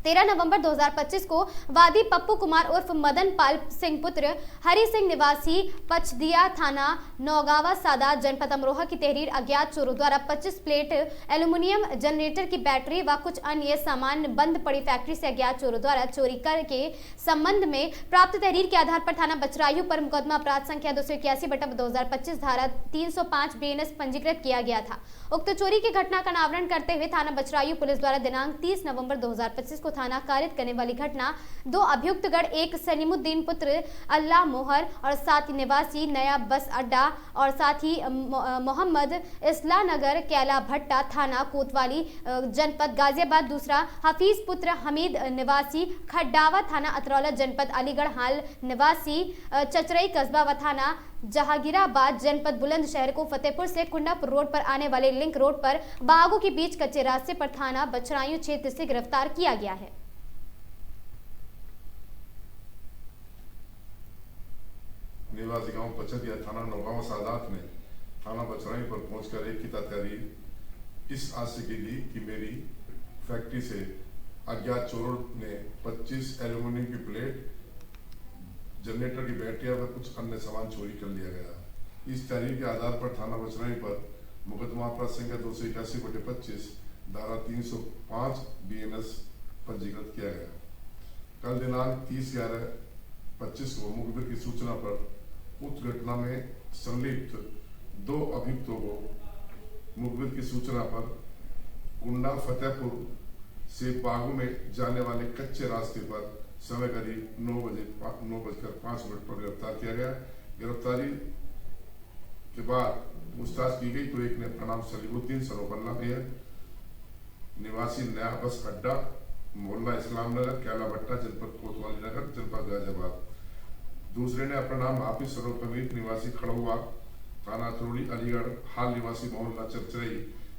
13 नवंबर 2025 को वादी पप्पू कुमार उर्फ मदन पाल सिंह पुत्र हरि सिंह निवासी पचदिया थाना नौगावा सादात जनपद अमरोहा की तहरीर अज्ञात चोरों द्वारा 25 प्लेट एल्यूमिनियम जनरेटर की बैटरी व कुछ अन्य सामान बंद पड़ी फैक्ट्री से अज्ञात चोरों द्वारा चोरी करके संबंध में प्राप्त तहरीर के आधार पर थाना बचरायू पर मुकदमा अपराध संख्या 281/2025 धारा 305 BNS पंजीकृत किया गया था। उक्त चोरी की घटना का अनावरण करते हुए थाना बचरायू पुलिस द्वारा दिनांक 30 नवंबर 2025 को थाना कारित करने वाली घटना 2 अभियुक्तगण एक सलीमुद्दीन पुत्र अल्लाह मोहर और साथ ही निवासी नया बस अड्डा और साथ ही मोहम्मद इस्ला नगर कैला भट्टा थाना कोतवाली जनपद गाजियाबाद, दूसरा हफीज पुत्र हमीद निवासी खड्डावा थाना अतरौला जनपद अलीगढ़ हाल निवासी चचरई कस्बा व थाना जहांगीराबाद जनपद बुलंदशहर को फतेहपुर से कुंडापुर रोड पर आने वाले लिंक रोड पर बागों के बीच कच्चे रास्ते पर थाना बचरायू क्षेत्र से गिरफ्तार किया गया है। निवासी गांव पचदिया थाना नौगावा सादात में थाना बचरायू पर पहुंचकर एक की तहरीर इस आशय की दी कि मेरी फैक्ट्री से अज्ञात चोरों ने 25 एल्यूमिनियम की प्लेट, जनरेटर की बैटरियां व कुछ अन्य सामान चोरी कर लिया गया। इस तहरीर के आधार पर थाना बचरायू पर मुकदमा अपराध संख्या 281/25 धारा 305 BNS पंजीकृत किया गया। कल दिनांक 30/11/25 को मुखबिर की सूचना पर उक्त घटना में संलिप्त 2 अभियुक्तों को मुखबिर की सूचना पर कुंडा फतेहपुर से बागों में जाने वाले कच्चे रास्ते पर समय करीब 9:05 पर गिरफ्तार किया गया। गिरफ्तारी के बाद पूछताछ की गई तो एक ने अपना नाम सलीमुद्दीन सरोपल्ला है, निवासी नया बस अड्डा मोहल्ला इस्लाम नगर कैला भट्टा जनपद कोतवाली नगर जनपद गाजियाबाद, दूसरे ने अपना नाम हाफिज सरोपमीत निवासी खड़ौआ थाना अतरौली अलीगढ़ हाल निवासी मोहल्ला चरचरई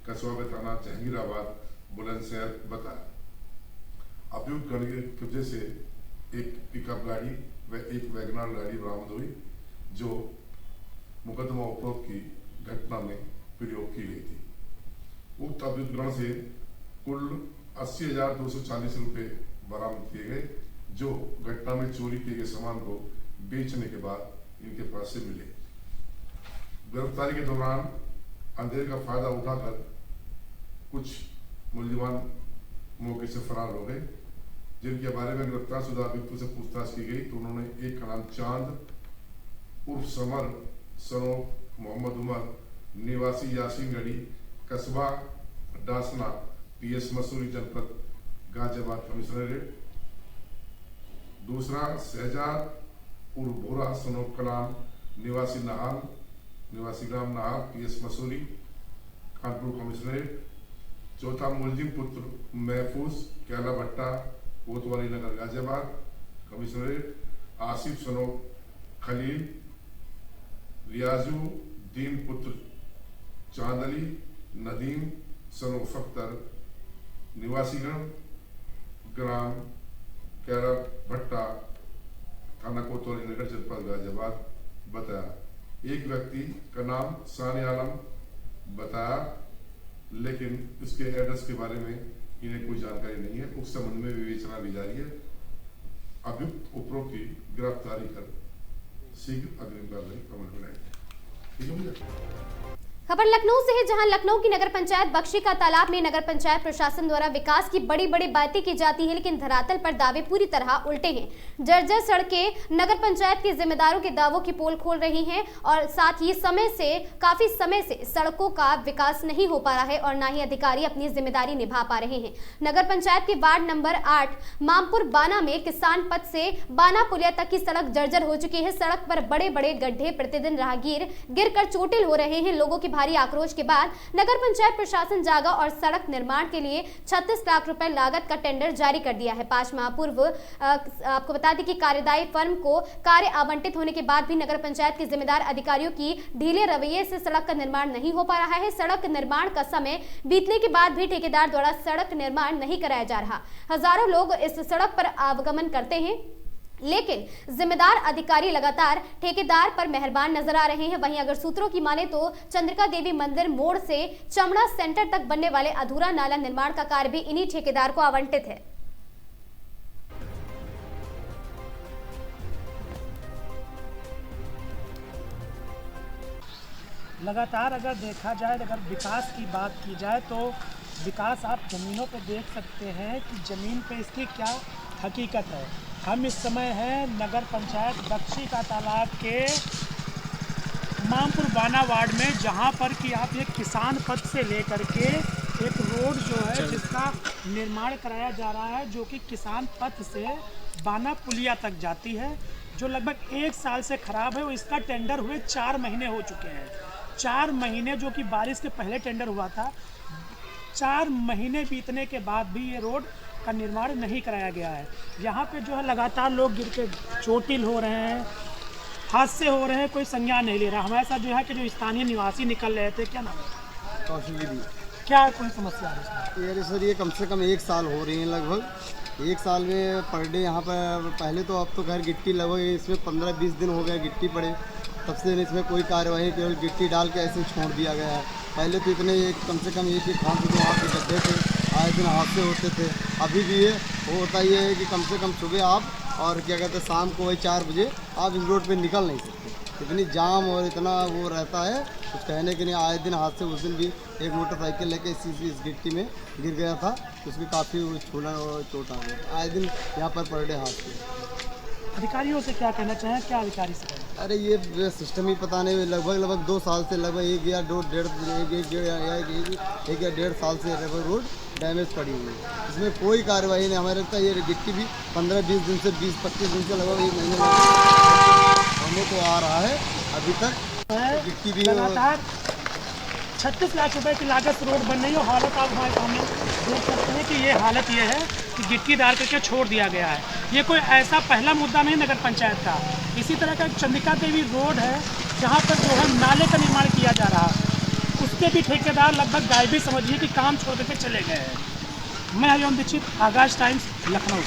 कस्बा थाना जहांगीराबाद बुलंदशहर बताया। अभियुक्त गण के कब्जे से एक पिकअप गाड़ी व एक वैगनर गाड़ी बरामद हुई, जो मुकदमा उपरोक्त की घटना में प्रयोग की गई थी। उक्त अभियुक्त गण से कुल 80,240 रुपए बरामद किए गए, जो घटना में चोरी किए गए सामान को बेचने के बाद इनके पास से मिले। गिरफ्तारी के दौरान अंधेरे का फायदा उठाकर कुछ मूल्यवान मौके से फरार हो गए, जिनके बारे में गिरफ्तार शुदा अभियुक्तों से पूछताछ की गई तो उन्होंने एक का नाम चांद उर्फ समर सनो मोहम्मद उमर निवासी यासीनगढ़ी कस्बा डासना PS मसूरी जनपद गाजियाबाद कमिश्नरेट, दूसरा शहजाद उर्फ बोरा सनो कलाम निवासी नहाल निवासी ग्राम नहाल PS मसूरी कानपुर कमिश्नरेट, चौथा मुलजिम पुत्र महफूज कैला भट्टा कोतवाली नगर गाजियाबाद कमिश्नरेट, आसिफ सनो खलील रियाजू दीन पुत्र चांदली नदीम सनो फख्तर निवासीगण ग्राम कैला भट्टा थाना कोतवाली नगर जनपद गाजियाबाद बताया। एक व्यक्ति का नाम सानी आलम बताया, लेकिन इसके एड्रेस के बारे में इन्हें कोई जानकारी नहीं है। उस संबंध में विवेचना भी जारी है। अभियुक्त उपरोक्त की गिरफ्तारी कर शीघ्र अग्रिम कार्रवाई अमल में लाएगी। खबर लखनऊ से है, जहां लखनऊ की नगर पंचायत बख्शी का तालाब में नगर पंचायत प्रशासन द्वारा विकास की बड़ी बड़ी बातें की जाती है, लेकिन धरातल पर दावे पूरी तरह उल्टे हैं। जर्जर सड़कें नगर पंचायत के जिम्मेदारों के दावों की पोल खोल रही हैं और साथ ही काफी समय से सड़कों का विकास नहीं हो पा रहा है और न ही अधिकारी अपनी जिम्मेदारी निभा पा रहे हैं। नगर पंचायत के वार्ड नंबर 8 मामपुर बाना में किसान पथ से बाना पुलिया तक की सड़क जर्जर हो चुकी है। सड़क पर बड़े बड़े गड्ढे, प्रतिदिन राहगीर गिरकर चोटिल हो रहे हैं। लोगों की भारी आक्रोश के बाद नगर पंचायत प्रशासन जागा और सड़क निर्माण के लिए 36 लाख रुपए लागत का टेंडर जारी कर दिया है। 5 माह पूर्व आपको बता दें कि कार्यदायी फर्म को कार्य आवंटित होने के बाद भी नगर पंचायत के जिम्मेदार अधिकारियों की ढीले रवैये से सड़क का निर्माण नहीं हो पा रहा है। सड़क निर्माण का समय बीतने के बाद भी ठेकेदार द्वारा सड़क निर्माण नहीं कराया जा रहा। हजारों लोग इस सड़क पर आवागमन करते हैं, लेकिन जिम्मेदार अधिकारी लगातार ठेकेदार पर मेहरबान नजर आ रहे हैं। वहीं अगर सूत्रों की माने तो चंद्रिका देवी मंदिर मोड़ से चमड़ा सेंटर तक बनने वाले अधूरा नाला निर्माण का कार्य भी इन्हीं ठेकेदार को आवंटित है। लगातार अगर देखा जाए, अगर विकास की बात की जाए तो विकास आप ज़मीनों पे देख सकते हैं कि ज़मीन पे इसकी क्या हकीकत है। हम इस समय हैं नगर पंचायत बख्शी का तालाब के मामपुर बाना वार्ड में, जहां पर कि आप एक किसान पथ से लेकर के एक रोड जो है जिसका निर्माण कराया जा रहा है, जो कि किसान पथ से बाना पुलिया तक जाती है, जो लगभग 1 साल से ख़राब है। और इसका टेंडर हुए 4 महीने हो चुके हैं। 4 महीने जो कि बारिश के पहले टेंडर हुआ था, 4 महीने बीतने के बाद भी ये रोड का निर्माण नहीं कराया गया है। यहाँ पे जो है लगातार लोग गिर के चोटिल हो रहे हैं, हादसे हो रहे हैं, कोई संज्ञान नहीं ले रहा। हमारे साथ जो है कि जो स्थानीय निवासी निकल रहे थे, क्या नाम है? कौशल गिरी। क्या कोई समस्या है? यार सर, ये कम से कम 1 साल हो रही है। लगभग 1 साल में पर डे यहाँ पर पहले तो अब तो घर गिट्टी लगभग इसमें 15-20 दिन हो गए गिट्टी पड़े, तब से इसमें कोई कार्यवाही, केवल गिट्टी डाल के ऐसे छोड़ दिया गया है। पहले तो इतने कम से कम एक खान से वहाँ के गड्ढे थे, आए दिन हादसे होते थे। अभी भी ये होता ही है कि कम से कम सुबह आप और क्या कहते हैं शाम को वही 4 बजे आप इस रोड पे निकल नहीं सकते। इतनी जाम और इतना वो रहता है, कुछ कहने के नहीं। आए दिन हादसे, उस दिन भी एक मोटरसाइकिल लेके इस गिट्टी में गिर गया था, उसकी काफ़ी छूना और चोट आ गई। आए दिन यहाँ पर डे हादसे। अधिकारियों से क्या कहना चाहें, क्या अधिकारी से? अरे ये सिस्टम ही पता नहीं, लगभग 2 साल से, लगभग 1 या 1.5 साल से रोड डैमेज पड़ी हुई है। इसमें कोई कार्रवाई नहीं। हमारे लगता है ये गिट्टी भी 15-20 दिन से 20-25 दिन से लगभग 1 महीने होने को आ रहा है। अभी तक गिट्टी भी लगातार 36 लाख रुपए की लागत से रोड बन रही है। हालत आप हमारे सामने देख सकते हैं कि ये हालत ये है कि गिट्टी डाल करके छोड़ दिया गया है। ये कोई ऐसा पहला मुद्दा नहीं नगर पंचायत का। इसी तरह का चंद्रिका देवी रोड है, जहाँ पर जो है नाले का निर्माण किया जा रहा है, उसके भी ठेकेदार लगभग गायबी समझिए कि काम छोड़ करके चले गए हैं। मैं हरिओम दीक्षित, आगाज टाइम्स, लखनऊ।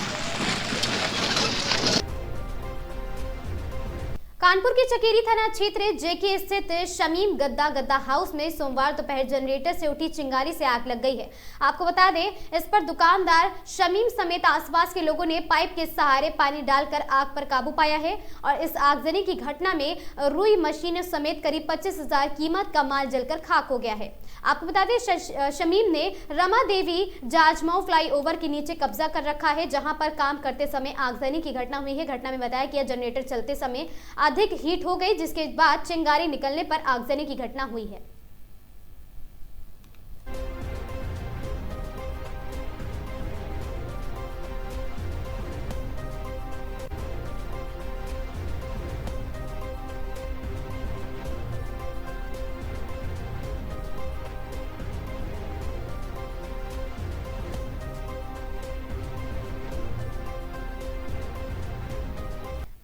कानपुर के चकेरी थाना क्षेत्र जेके स्थित शमीम गद्दा हाउस में सोमवार दोपहर जनरेटर से उठी चिंगारी से आग लग गई है। आपको बता दें, इस पर दुकानदार शमीम समेत आसपास के लोगों ने पाइप के सहारे पानी डालकर आग पर काबू पाया है और इस आगजनी की घटना में रुई मशीन समेत करीब 25,000 कीमत का माल जलकर खाक हो गया है। आपको बता दें, शमीम ने रमा देवी जाजमाऊ फ्लाईओवर के नीचे कब्जा कर रखा है, जहां पर काम करते समय आगजनी की घटना हुई है। घटना में बताया कि जनरेटर चलते समय अधिक हीट हो गई, जिसके बाद चिंगारी निकलने पर आगजनी की घटना हुई है।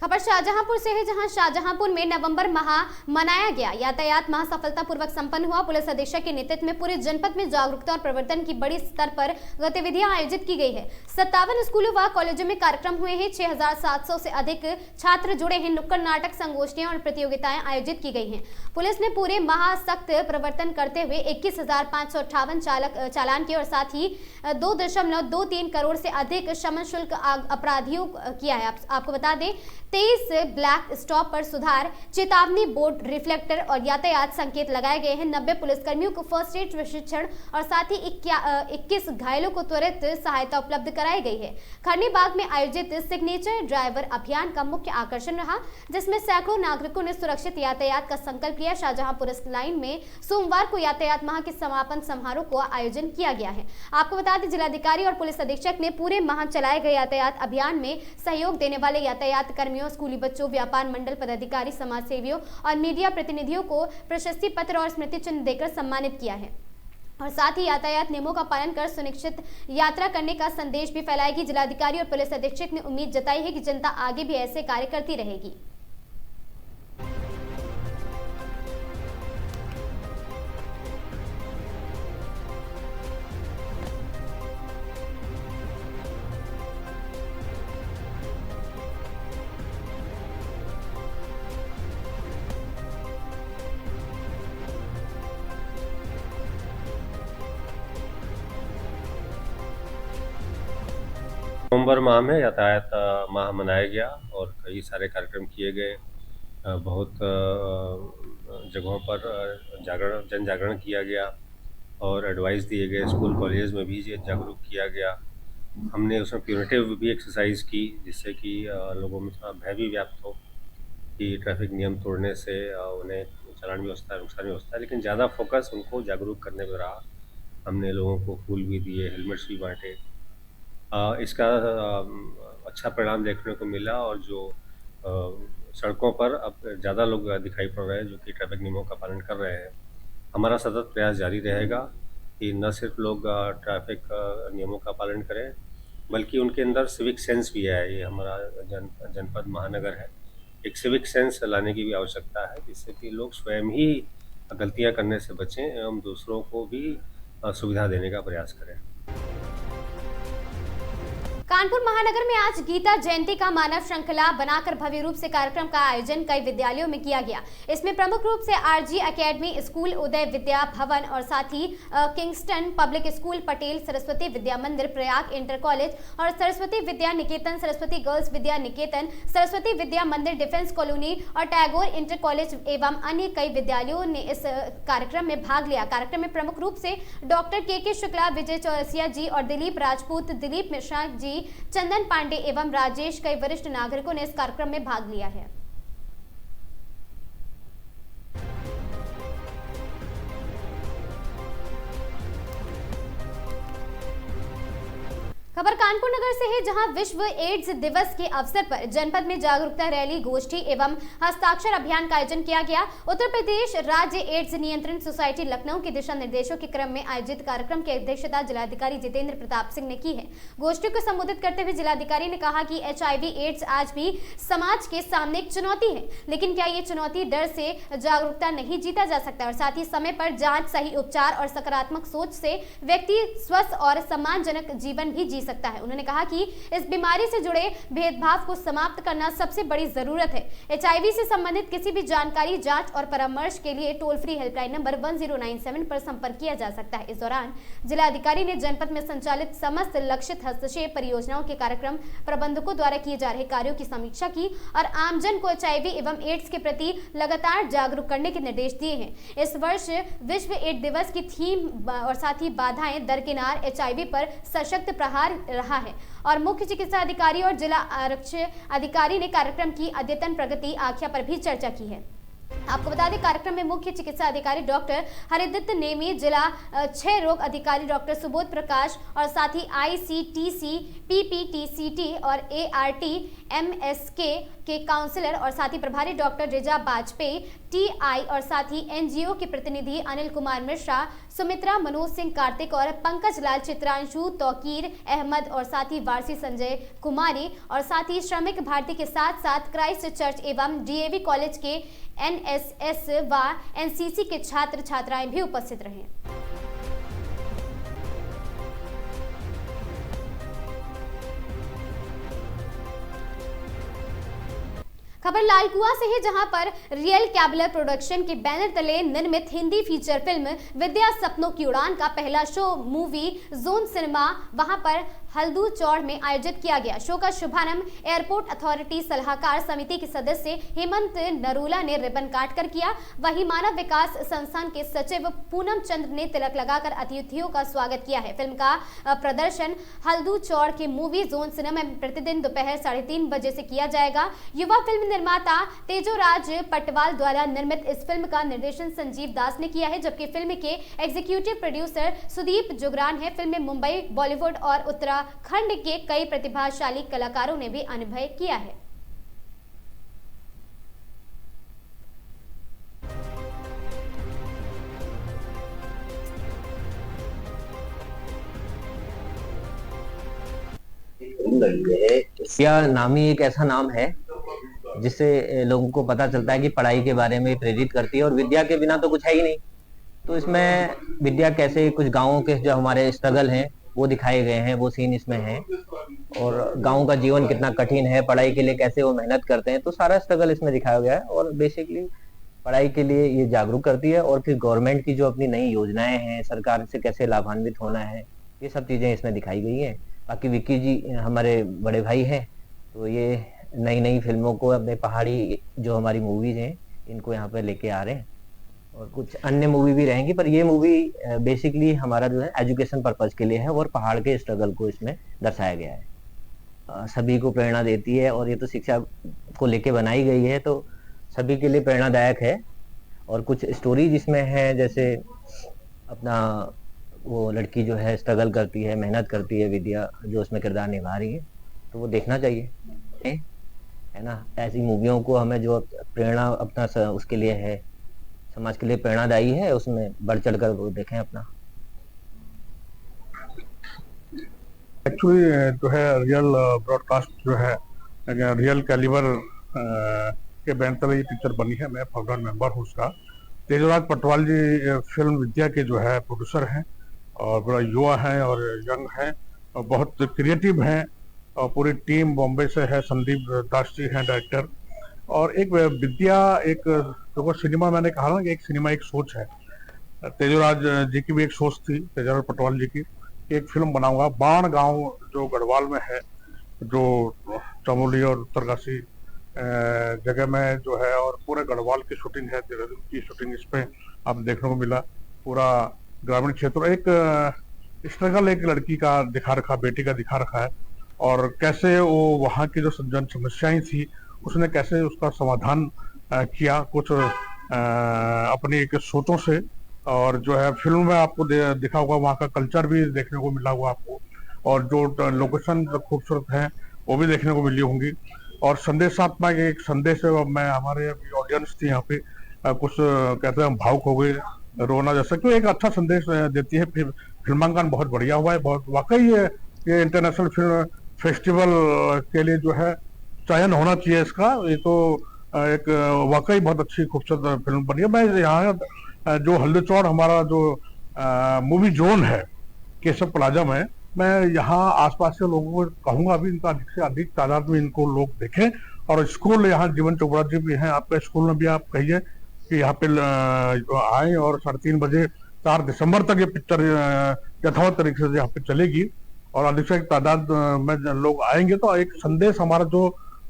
खबर शाहजहांपुर से है, जहां शाहजहांपुर में नवंबर माह मनाया गया। यातायात माह सफलतापूर्वक संपन्न हुआ। पुलिस अधीक्षक के नेतृत्व में पूरे जनपद में जागरूकता और प्रवर्तन की बड़ी स्तर पर गतिविधियां आयोजित की गई है। 57 स्कूलों व कॉलेजों में कार्यक्रम हुए हैं। 6,700 से अधिक छात्र जुड़े हैं। नुक्कड़ नाटक, संगोष्ठियां और प्रतियोगिताएं आयोजित की गई हैं। पुलिस ने पूरे माह सख्त प्रवर्तन करते हुए 21,558 चालान किए और साथ ही 2.23 करोड़ से अधिक शमन शुल्क अपराधियों किया है। आपको बता दें, 23 ब्लैक स्टॉप पर सुधार, चेतावनी बोर्ड, रिफ्लेक्टर और यातायात संकेत लगाए गए हैं। 90 पुलिसकर्मियों को फर्स्ट एड प्रशिक्षण और साथ ही 21 घायलों को त्वरित सहायता उपलब्ध कराई गई है। खरनी बाग में आयोजित सिग्नेचर ड्राइवर अभियान का मुख्य आकर्षण रहा, जिसमें सैकड़ों नागरिकों ने सुरक्षित यातायात का संकल्प लिया। शाहजहांपुर लाइन में सोमवार को यातायात माह के समापन समारोह को आयोजन किया गया है। आपको बता दें, जिलाधिकारी और पुलिस अधीक्षक ने पूरे माह चलाए गए यातायात अभियान में सहयोग देने वाले यातायात कर्मियों, स्कूली बच्चों, व्यापार मंडल पदाधिकारी, समाज सेवियों और मीडिया प्रतिनिधियों को प्रशस्ति पत्र और स्मृति चिन्ह देकर सम्मानित किया है और साथ ही यातायात नियमों का पालन कर सुनिश्चित यात्रा करने का संदेश भी फैलाएगी। जिलाधिकारी और पुलिस अधीक्षक ने उम्मीद जताई है कि जनता आगे भी ऐसे कार्य करती रहेगी। नवंबर माह में यातायात माह मनाया गया और कई सारे कार्यक्रम किए गए। बहुत जगहों पर जन जागरण किया गया और एडवाइस दिए गए। स्कूल कॉलेज में भी जागरूक किया गया। हमने उसमें प्यूनिटिव भी एक्सरसाइज की, जिससे कि लोगों में थोड़ा भय भी व्याप्त हो कि ट्रैफिक नियम तोड़ने से उन्हें चालान भी होता है, नुकसान भी होता है, लेकिन ज़्यादा फोकस उनको जागरूक करने पर रहा। हमने लोगों को फूल भी दिए, हेलमेट्स भी बांटे। इसका अच्छा परिणाम देखने को मिला और जो सड़कों पर अब ज़्यादा लोग दिखाई पड़ रहे हैं जो कि ट्रैफिक नियमों का पालन कर रहे हैं। हमारा सतत प्रयास जारी रहेगा कि न सिर्फ लोग ट्रैफिक नियमों का पालन करें, बल्कि उनके अंदर सिविक सेंस भी है। ये हमारा जनपद महानगर है, एक सिविक सेंस लाने की भी आवश्यकता है, जिससे कि लोग स्वयं ही गलतियाँ करने से बचें एवं दूसरों को भी सुविधा देने का प्रयास करें। कानपुर महानगर में आज गीता जयंती का मानव श्रृंखला बनाकर भव्य रूप से कार्यक्रम का आयोजन कई विद्यालयों में किया गया। इसमें प्रमुख रूप से RG academy school, Uday Vidya Bhavan और साथ ही Kingston public school, Patel Saraswati Vidya Mandir, Prayag inter college और Saraswati Vidya Niketan, Saraswati girls Vidya Niketan, Saraswati Vidya Mandir, defence colony और टैगोर इंटर कॉलेज एवं अन्य कई विद्यालयों ने इस कार्यक्रम में भाग लिया। कार्यक्रम में प्रमुख रूप से डॉक्टर के शुक्ला, विजय चौरसिया जी और दिलीप राजपूत, दिलीप मिश्रा जी, चंदन पांडे एवं राजेश, कई वरिष्ठ नागरिकों ने इस कार्यक्रम में भाग लिया है। खबर कानपुर नगर से है, जहां विश्व एड्स दिवस के अवसर पर जनपद में जागरूकता रैली, गोष्ठी एवं हस्ताक्षर अभियान का आयोजन किया गया। उत्तर प्रदेश राज्य एड्स नियंत्रण सोसाइटी लखनऊ के दिशा निर्देशों के क्रम में आयोजित कार्यक्रम की अध्यक्षता जिलाधिकारी जितेंद्र प्रताप सिंह ने की है। गोष्ठी को संबोधित करते हुए जिलाधिकारी ने कहा कि HIV एड्स आज भी समाज के सामने एक चुनौती है, लेकिन क्या ये चुनौती डर से जागरूकता नहीं जीता जा सकता और साथ ही समय पर जाँच, सही उपचार और सकारात्मक सोच से व्यक्ति स्वस्थ और सम्मानजनक जीवन भी जी सकता है। है। उन्होंने कहा कि इस बीमारी से जुड़े भेदभाव को समाप्त करना सबसे बड़ी जरूरत है। HIV से संबंधित किसी भी जानकारी, जांच और परामर्श के लिए टोल फ्री हेल्पलाइन नंबर 1097 पर संपर्क किया जा सकता है। इस दौरान जिलाधिकारी ने जनपद में संचालित समस्त लक्षित हस्तक्षेप परियोजनाओं के कार्यक्रम प्रबंधकों द्वारा किए जा रहे कार्यों की समीक्षा की और आमजन को HIV एवं एड्स के प्रति लगातार जागरूक करने के निर्देश दिए हैं। इस वर्ष विश्व एड्स दिवस की थीम और साथ ही बाधाएं दरकिनार HIV पर सशक्त प्रहार रहा है और मुख्य चिकित्सा अधिकारी और जिला आरक्षी अधिकारी ने कार्यक्रम की अद्यतन प्रगति आख्या पर भी चर्चा की है। आपको बता दें, कार्यक्रम में मुख्य चिकित्सा अधिकारी डॉक्टर हरिदत्त नेमी, जिला क्षय रोग अधिकारी डॉक्टर सुबोध प्रकाश और साथ ही ICTC, PPTCT और ART MSK के काउंसलर और साथ ही प्रभारी डॉक्टर रिजा बाजपेयी, TI और साथ ही NGO के प्रतिनिधि अनिल कुमार मिश्रा, सुमित्रा, मनोज सिंह कार्तिक और पंकज लाल, चित्रांशु, तौकीर अहमद और साथ ही वारसी संजय कुमारी और साथ ही श्रमिक भारती के साथ साथ क्राइस्ट चर्च एवं DAV कॉलेज के NSS व NCC के छात्र छात्राएं भी उपस्थित रहे। खबर लालकुआ से है, जहां पर रियल कैबलर प्रोडक्शन के बैनर तले निर्मित हिंदी फीचर फिल्म विद्या सपनों की उड़ान का पहला शो मूवी जोन सिनेमा वहां पर हल्दू चौड़ में आयोजित किया गया। शो का शुभारंभ एयरपोर्ट अथॉरिटी सलाहकार समिति के सदस्य हेमंत नरूला ने रिबन काटकर किया। वहीं मानव विकास संस्थान के सचिव पूनम चंद्र ने तिलक लगाकर अतिथियों का स्वागत किया है। फिल्म का प्रदर्शन हल्दू चौड़ के मूवी जोन सिनेमा में प्रतिदिन दोपहर 3:30 बजे से किया जाएगा। युवा फिल्म निर्माता तेजोराज पटवाल द्वारा निर्मित इस फिल्म का निर्देशन संजीव दास ने किया है, जबकि फिल्म के एग्जीक्यूटिव प्रोड्यूसर सुदीप जुगरान है। फिल्म में मुंबई, बॉलीवुड और उत्तराखंड के कई प्रतिभाशाली कलाकारों ने भी अभिनय किया है। विद्या नामी एक ऐसा नाम है जिससे लोगों को पता चलता है कि पढ़ाई के बारे में प्रेरित करती है और विद्या के बिना तो कुछ है ही नहीं। तो इसमें विद्या कैसे कुछ गांवों के जो हमारे स्ट्रगल हैं वो दिखाए गए हैं, वो सीन इसमें है और गांव का जीवन कितना कठिन है, पढ़ाई के लिए कैसे वो मेहनत करते हैं, तो सारा स्ट्रगल इसमें दिखाया गया है। और बेसिकली पढ़ाई के लिए ये जागरूक करती है और फिर गवर्नमेंट की जो अपनी नई योजनाएं हैं, सरकार से कैसे लाभान्वित होना है, ये सब चीजें इसमें दिखाई गई हैं। बाकी विक्की जी हमारे बड़े भाई हैं, तो ये नई नई फिल्मों को अपने पहाड़ी जो हमारी मूवीज हैं इनको यहाँ पर लेके आ रहे हैं और कुछ अन्य मूवी भी रहेंगी, पर ये मूवी बेसिकली हमारा जो है एजुकेशन पर्पज के लिए है और पहाड़ के स्ट्रगल को इसमें दर्शाया गया है। सभी को प्रेरणा देती है और ये तो शिक्षा को लेके बनाई गई है, तो सभी के लिए प्रेरणादायक है। और कुछ स्टोरी जिसमें है, जैसे अपना वो लड़की जो है स्ट्रगल करती है, मेहनत करती है, विद्या जो उसमें किरदार निभा रही है, तो वो देखना चाहिए, है ना। ऐसी मूवियों को हमें जो प्रेरणा अपना उसके लिए है, समाज के लिए प्रेरणादायी है, उसमें बढ़ चढ़ कर वो देखें अपना। एक्चुअली जो है रियल ब्रॉडकास्ट जो है रियल कैलिबर के बैनर तले ये पिक्चर बनी है। मैं प्रोग्राम मेंबर हूँ उसका। तेजराज पटवाल जी फिल्म विद्या के जो है प्रोड्यूसर हैं और बड़ा युवा हैं और यंग हैं और बहुत क्रिएटिव हैं और पूरी टीम बॉम्बे से है। संदीप दास जी हैं डायरेक्टर। और एक विद्या एक जो सिनेमा, मैंने कहा ना कि एक सिनेमा एक सोच है। तेजराज जी की भी एक सोच थी, तेजराज पटवाल जी की, एक फिल्म बनाऊंगा। बाण गांव जो गढ़वाल में है, जो चमोली और उत्तरकाशी जगह में जो है, और पूरे गढ़वाल की शूटिंग है, देहरादून की शूटिंग इस पे आप देखने को मिला। पूरा ग्रामीण क्षेत्र, एक स्ट्रगल एक लड़की का दिखा रखा, बेटी का दिखा रखा है और कैसे वो वहाँ की जो जन समस्याएं थी उसने कैसे उसका समाधान किया कुछ अपनी एक सोचों से। और जो है फिल्म में आपको दिखा होगा, वहाँ का कल्चर भी देखने को मिला हुआ आपको और जो लोकेशन खूबसूरत है वो भी देखने को मिली होंगी। और संदेशात्मक एक संदेश है। मैं हमारे अभी ऑडियंस थी यहाँ पे, कुछ कहते हैं हम भावुक हो गए, रोना जैसा, क्यों एक अच्छा संदेश देती है। फिर फिल्मांकन बहुत बढ़िया हुआ है, बहुत वाकई ये इंटरनेशनल फिल्म फेस्टिवल के लिए जो है चयन होना चाहिए इसका। ये तो एक वाकई बहुत अच्छी खूबसूरत फिल्म बनी है। मैं यहाँ जो हल्दी चौड़ हमारा जो मूवी जोन है केशव प्लाजा में, मैं यहाँ आसपास के लोगों को कहूँगा अभी इनका अधिक से अधिक तादाद में इनको लोग देखें। और स्कूल यहाँ जीवन चोपड़ा जी भी हैं, आपके स्कूल में भी आप कहिए कि यहाँ पे आए और 3:30 बजे 4 दिसंबर तक ये पिक्चर यथावत तरीके से यहाँ पे चलेगी और अधिक से अधिक तादाद में लोग आएंगे तो एक संदेश हमारा जो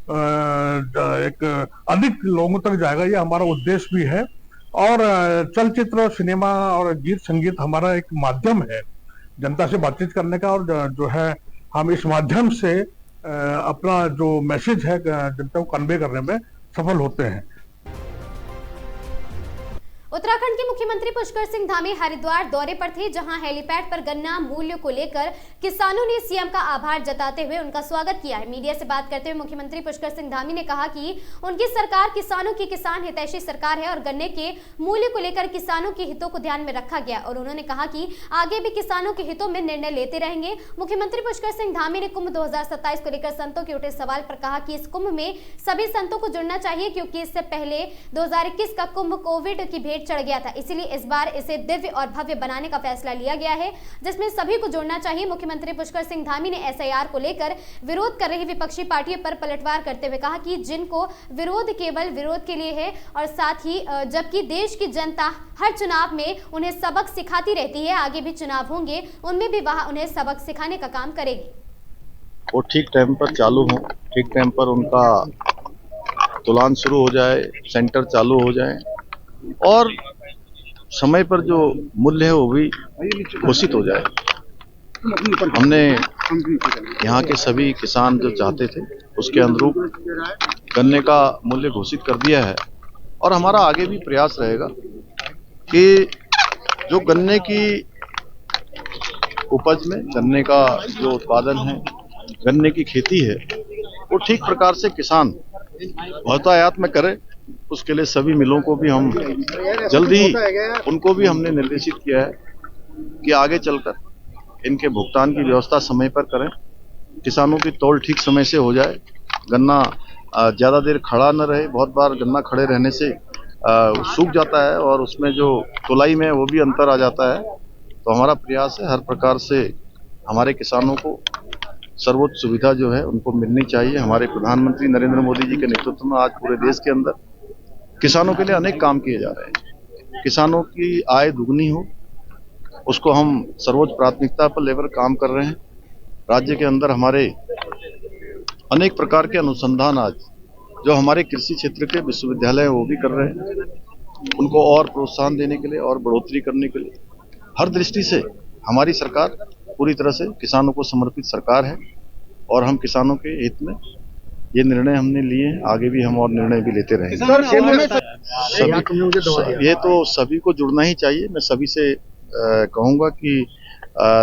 एक अधिक लोगों तक जाएगा, ये हमारा उद्देश्य भी है। और चलचित्र, सिनेमा और गीत संगीत हमारा एक माध्यम है जनता से बातचीत करने का, और जो है हम इस माध्यम से अपना जो मैसेज है जनता को कन्वे करने में सफल होते हैं। उत्तराखंड के मुख्यमंत्री पुष्कर सिंह धामी हरिद्वार दौरे पर थे, जहां हेलीपैड पर गन्ना मूल्य को लेकर किसानों ने सीएम का आभार जताते हुए उनका स्वागत किया है। मीडिया से बात करते हुए मुख्यमंत्री पुष्कर सिंह धामी ने कहा कि उनकी सरकार किसानों की किसान हितैषी सरकार है और गन्ने के मूल्य को लेकर किसानों के हितों को ध्यान में रखा गया और उन्होंने कहा कि आगे भी किसानों के हितों में निर्णय लेते रहेंगे। मुख्यमंत्री पुष्कर सिंह धामी ने कुंभ 2027 को लेकर संतों के उठे सवाल पर कहा कि इस कुंभ में सभी संतों को जुड़ना चाहिए, क्योंकि इससे पहले 2021 का कुंभ कोविड की भेंट चढ़ गया था, इसलिए इस बार इसे दिव्य और भव्य बनाने का फैसला लिया गया है, जिसमें सभी को जोड़ना चाहिए। मुख्यमंत्री पुष्कर सिंह धामी ने एसआईआर को लेकर विरोध कर रही विपक्षी पार्टियों पर पलटवार करते हुए कहा कि जिनको विरोध केवल विरोध के लिए है और साथ ही जबकि देश की जनता हर चुनाव में उन्हें सबक सिखाती रहती है, आगे भी चुनाव होंगे, उनमें भी वह उन्हें सबक सिखाने का काम करेगी। वो ठीक टाइम पर चालू हो, ठीक टाइम पर उनका तुलान शुरू हो जाए, सेंटर चालू हो जाए और समय पर जो मूल्य है वो भी घोषित हो जाए। हमने यहाँ के सभी किसान जो चाहते थे उसके अनुरूप गन्ने का मूल्य घोषित कर दिया है और हमारा आगे भी प्रयास रहेगा कि जो गन्ने की उपज में, गन्ने का जो उत्पादन है, गन्ने की खेती है, वो ठीक प्रकार से किसान बहुतायत में करे। उसके लिए सभी मिलों को भी हम जल्दी ही उनको भी हमने निर्देशित किया है कि आगे चलकर इनके भुगतान की व्यवस्था समय पर करें, किसानों की तौल ठीक समय से हो जाए, गन्ना ज़्यादा देर खड़ा न रहे। बहुत बार गन्ना खड़े रहने से सूख जाता है और उसमें जो तुलाई में वो भी अंतर आ जाता है। तो हमारा प्रयास है हर प्रकार से हमारे किसानों को सर्वोच्च सुविधा जो है उनको मिलनी चाहिए। हमारे प्रधानमंत्री नरेंद्र मोदी जी के नेतृत्व में आज पूरे देश के अंदर किसानों के लिए अनेक काम किए जा रहे हैं। किसानों की आय दुगनी हो, उसको हम सर्वोच्च प्राथमिकता पर लेकर काम कर रहे हैं। राज्य के अंदर हमारे अनेक प्रकार के अनुसंधान आज जो हमारे कृषि क्षेत्र के विश्वविद्यालय हैं वो भी कर रहे हैं, उनको और प्रोत्साहन देने के लिए और बढ़ोतरी करने के लिए हर दृष्टि से हमारी सरकार पूरी तरह से किसानों को समर्पित सरकार है और हम किसानों के हित में ये निर्णय हमने लिए, आगे भी हम और निर्णय भी लेते रहेंगे। ये तो सभी को जुड़ना ही चाहिए। मैं सभी से कहूँगा कि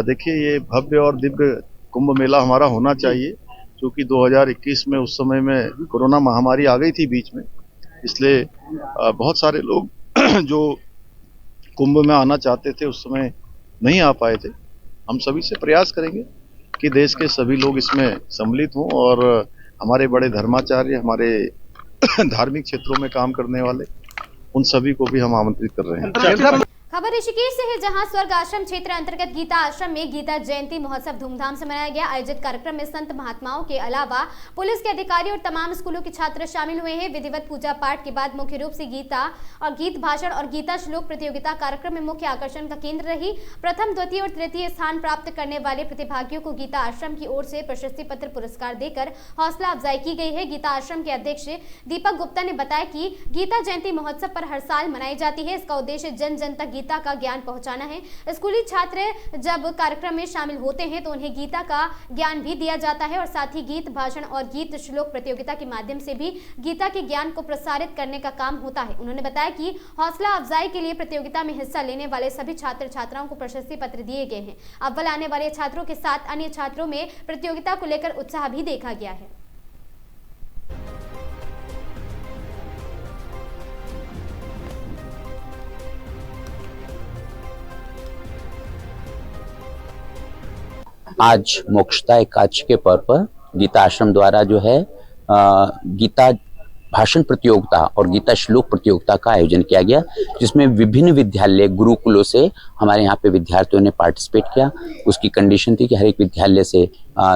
देखिए ये भव्य और दिव्य कुंभ मेला हमारा होना चाहिए, क्योंकि 2021 में उस समय में कोरोना महामारी आ गई थी बीच में, इसलिए बहुत सारे लोग जो कुंभ में आना चाहते थे उस समय नहीं आ पाए थे। हम सभी से प्रयास करेंगे कि देश के सभी लोग इसमें सम्मिलित हों और हमारे बड़े धर्माचार्य, हमारे धार्मिक क्षेत्रों में काम करने वाले, उन सभी को भी हम आमंत्रित कर रहे हैं। खबर ऋषिकेश से है, जहां स्वर्ग आश्रम क्षेत्र अंतर्गत गीता आश्रम में गीता जयंती महोत्सव धूमधाम से मनाया गया। आयोजित कार्यक्रम में संत महात्माओं के अलावा पुलिस के अधिकारी और तमाम स्कूलों के छात्र शामिल हुए हैं। विधिवत पूजा पाठ के बाद मुख्य रूप से गीता और गीत भाषण और गीता श्लोक प्रतियोगिता कार्यक्रम में मुख्य आकर्षण का केंद्र रही। प्रथम, द्वितीय और तृतीय स्थान प्राप्त करने वाले प्रतिभागियों को गीता आश्रम की ओर से प्रशस्ति पत्र पुरस्कार देकर हौसला अफजाई की गई है। गीता आश्रम के अध्यक्ष दीपक गुप्ता ने बताया कि गीता जयंती महोत्सव पर हर साल मनाई जाती है। इसका उद्देश्य जन जन तक गीता का ज्ञान पहुंचाना है। स्कूली छात्र जब कार्यक्रम में शामिल होते हैं तो उन्हें गीता का ज्ञान भी दिया जाता है और साथ ही गीत भाषण और गीत श्लोक प्रतियोगिता के माध्यम से भी गीता के ज्ञान को प्रसारित करने का काम होता है। उन्होंने बताया कि हौसला अफजाई के लिए प्रतियोगिता में हिस्सा लेने वाले सभी छात्र छात्राओं को प्रशस्ति पत्र दिए गए हैं। अव्वल आने वाले छात्रों के साथ अन्य छात्रों में प्रतियोगिता को लेकर उत्साह भी देखा गया है। आज मोक्षदा एकादशी के पर्व पर गीता आश्रम द्वारा जो है गीता भाषण प्रतियोगिता और गीता श्लोक प्रतियोगिता का आयोजन किया गया, जिसमें विभिन्न विद्यालय गुरुकुलों से हमारे यहाँ पे विद्यार्थियों ने पार्टिसिपेट किया। उसकी कंडीशन थी कि हर एक विद्यालय से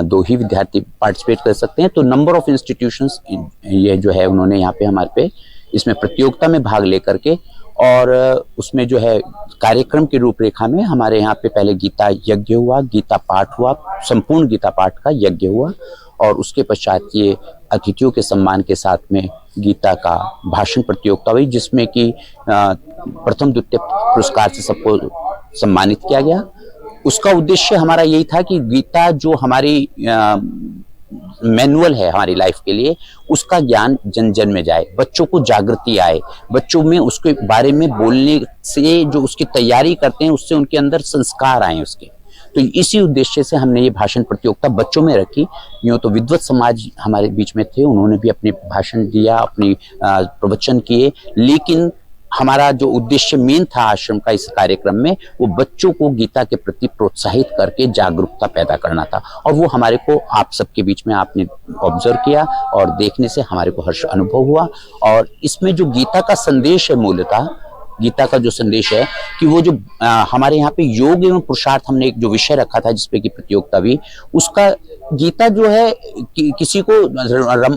2 ही विद्यार्थी पार्टिसिपेट कर सकते हैं। तो नंबर ऑफ इंस्टीट्यूशंस ये जो है उन्होंने यहाँ पे हमारे पे इसमें प्रतियोगिता में भाग लेकर के, और उसमें जो है कार्यक्रम की रूपरेखा में हमारे यहाँ पे पहले गीता यज्ञ हुआ, गीता पाठ हुआ, संपूर्ण गीता पाठ का यज्ञ हुआ, और उसके पश्चात ये अतिथियों के सम्मान के साथ में गीता का भाषण प्रतियोगिता हुई, जिसमें कि प्रथम द्वितीय पुरस्कार से सबको सम्मानित किया गया। उसका उद्देश्य हमारा यही था कि गीता जो हमारी मैनुअल है हमारी लाइफ के लिए, उसका ज्ञान जन जन में जाए, बच्चों को जागृति आए, बच्चों में उसके बारे में बोलने से जो उसकी तैयारी करते हैं उससे उनके अंदर संस्कार आए उसके। तो इसी उद्देश्य से हमने ये भाषण प्रतियोगिता बच्चों में रखी। यूँ तो विद्वत समाज हमारे बीच में थे, उन्होंने भी अपने भाषण दिया, अपनी प्रवचन किए, लेकिन हमारा जो उद्देश्य मेन था आश्रम का इस कार्यक्रम में, वो बच्चों को गीता के प्रति प्रोत्साहित करके जागरूकता पैदा करना था। और वो हमारे को आप सबके बीच में आपने ऑब्जर्व किया और देखने से हमारे को हर्ष अनुभव हुआ। और इसमें जो गीता का संदेश है, मूलतः गीता का जो संदेश है कि वो जो हमारे यहाँ पे योग एवं पुरुषार्थ हमने एक जो विषय रखा था जिसपे की प्रतियोगिता भी, उसका गीता जो है किसी को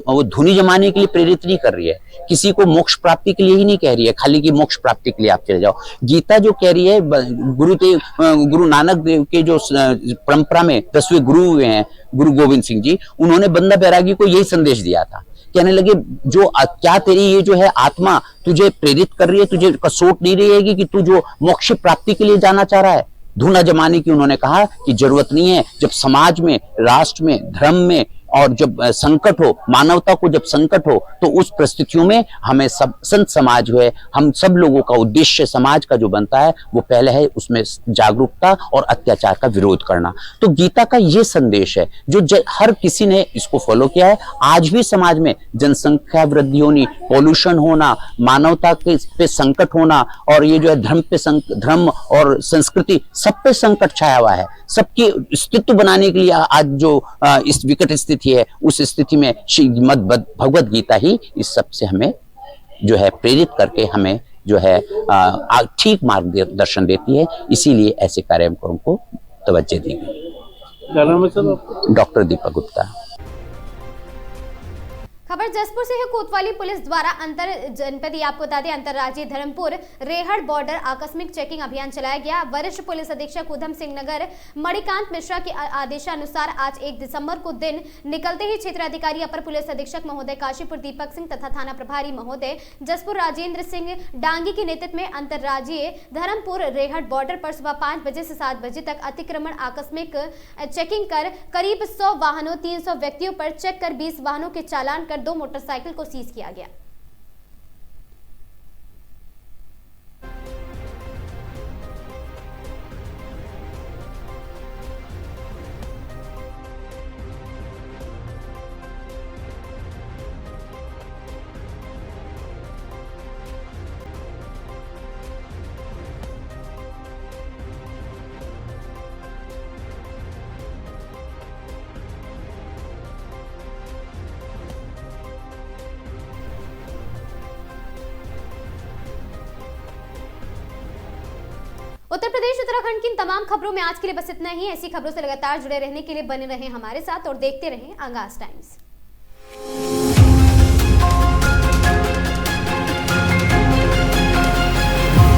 वो धुनी जमाने के लिए प्रेरित नहीं कर रही है, किसी को मोक्ष प्राप्ति के लिए ही नहीं कह रही है खाली कि मोक्ष प्राप्ति के लिए आप चले जाओ। गीता जो कह रही है, गुरु नानक देव के जो परंपरा में 10वें गुरु हुए हैं गुरु गोविंद सिंह जी, उन्होंने बंदा बैरागी को यही संदेश दिया था। कहने लगे जो क्या तेरी ये जो है आत्मा तुझे प्रेरित कर रही है, तुझे कसोट नहीं रहेगी कि तू जो मोक्ष प्राप्ति के लिए जाना चाह रहा है। धुना जमाने की उन्होंने कहा कि जरूरत नहीं है। जब समाज में, राष्ट्र में, धर्म में और जब संकट हो, मानवता को जब संकट हो, तो उस परिस्थितियों में हमें सब संत समाज है, हम सब लोगों का उद्देश्य समाज का जो बनता है वो पहले है उसमें जागरूकता और अत्याचार का विरोध करना। तो गीता का ये संदेश है जो हर किसी ने इसको फॉलो किया है। आज भी समाज में जनसंख्या वृद्धि होनी, पॉल्यूशन होना, मानवता के पे संकट होना, और ये जो है धर्म और संस्कृति सब पे संकट छाया हुआ है। सबके अस्तित्व बनाने के लिए आज जो इस विकट स्थिति है, उस स्थिति में श्रीमद् भगवत गीता ही इस सब से हमें जो है प्रेरित करके हमें जो है ठीक मार्गदर्शन देती है। इसीलिए ऐसे कार्यक्रमों को तवज्जो दी गई। डॉक्टर दीपक गुप्ता। खबर जसपुर से है। कोतवाली पुलिस द्वारा अंतर जनपदीय, आपको बता दें, अंतर्राज्यीय धर्मपुर रेहड़ बॉर्डर आकस्मिक चेकिंग अभियान चलाया गया। वरिष्ठ पुलिस अधीक्षक उधम सिंह नगर मणिकांत मिश्रा के आदेशानुसार आज 1 दिसंबर को दिन निकलते ही क्षेत्राधिकारी अपर पुलिस अधीक्षक महोदय काशीपुर दीपक सिंह तथा थाना प्रभारी महोदय जसपुर राजेंद्र सिंह डांगी के नेतृत्व में अंतर्राज्यीय धर्मपुर रेहड़ बॉर्डर पर सुबह 5 बजे से 7 बजे तक अतिक्रमण आकस्मिक चेकिंग कर करीब 100 वाहनों 300 व्यक्तियों पर चेक कर 20 वाहनों के चालान कर 2 मोटरसाइकिल को सीज किया गया। उत्तर प्रदेश उत्तराखंड की इन तमाम खबरों में आज के लिए बस इतना ही। ऐसी खबरों से लगातार जुड़े रहने के लिए बने रहें हमारे साथ और देखते रहें आगाज टाइम्स।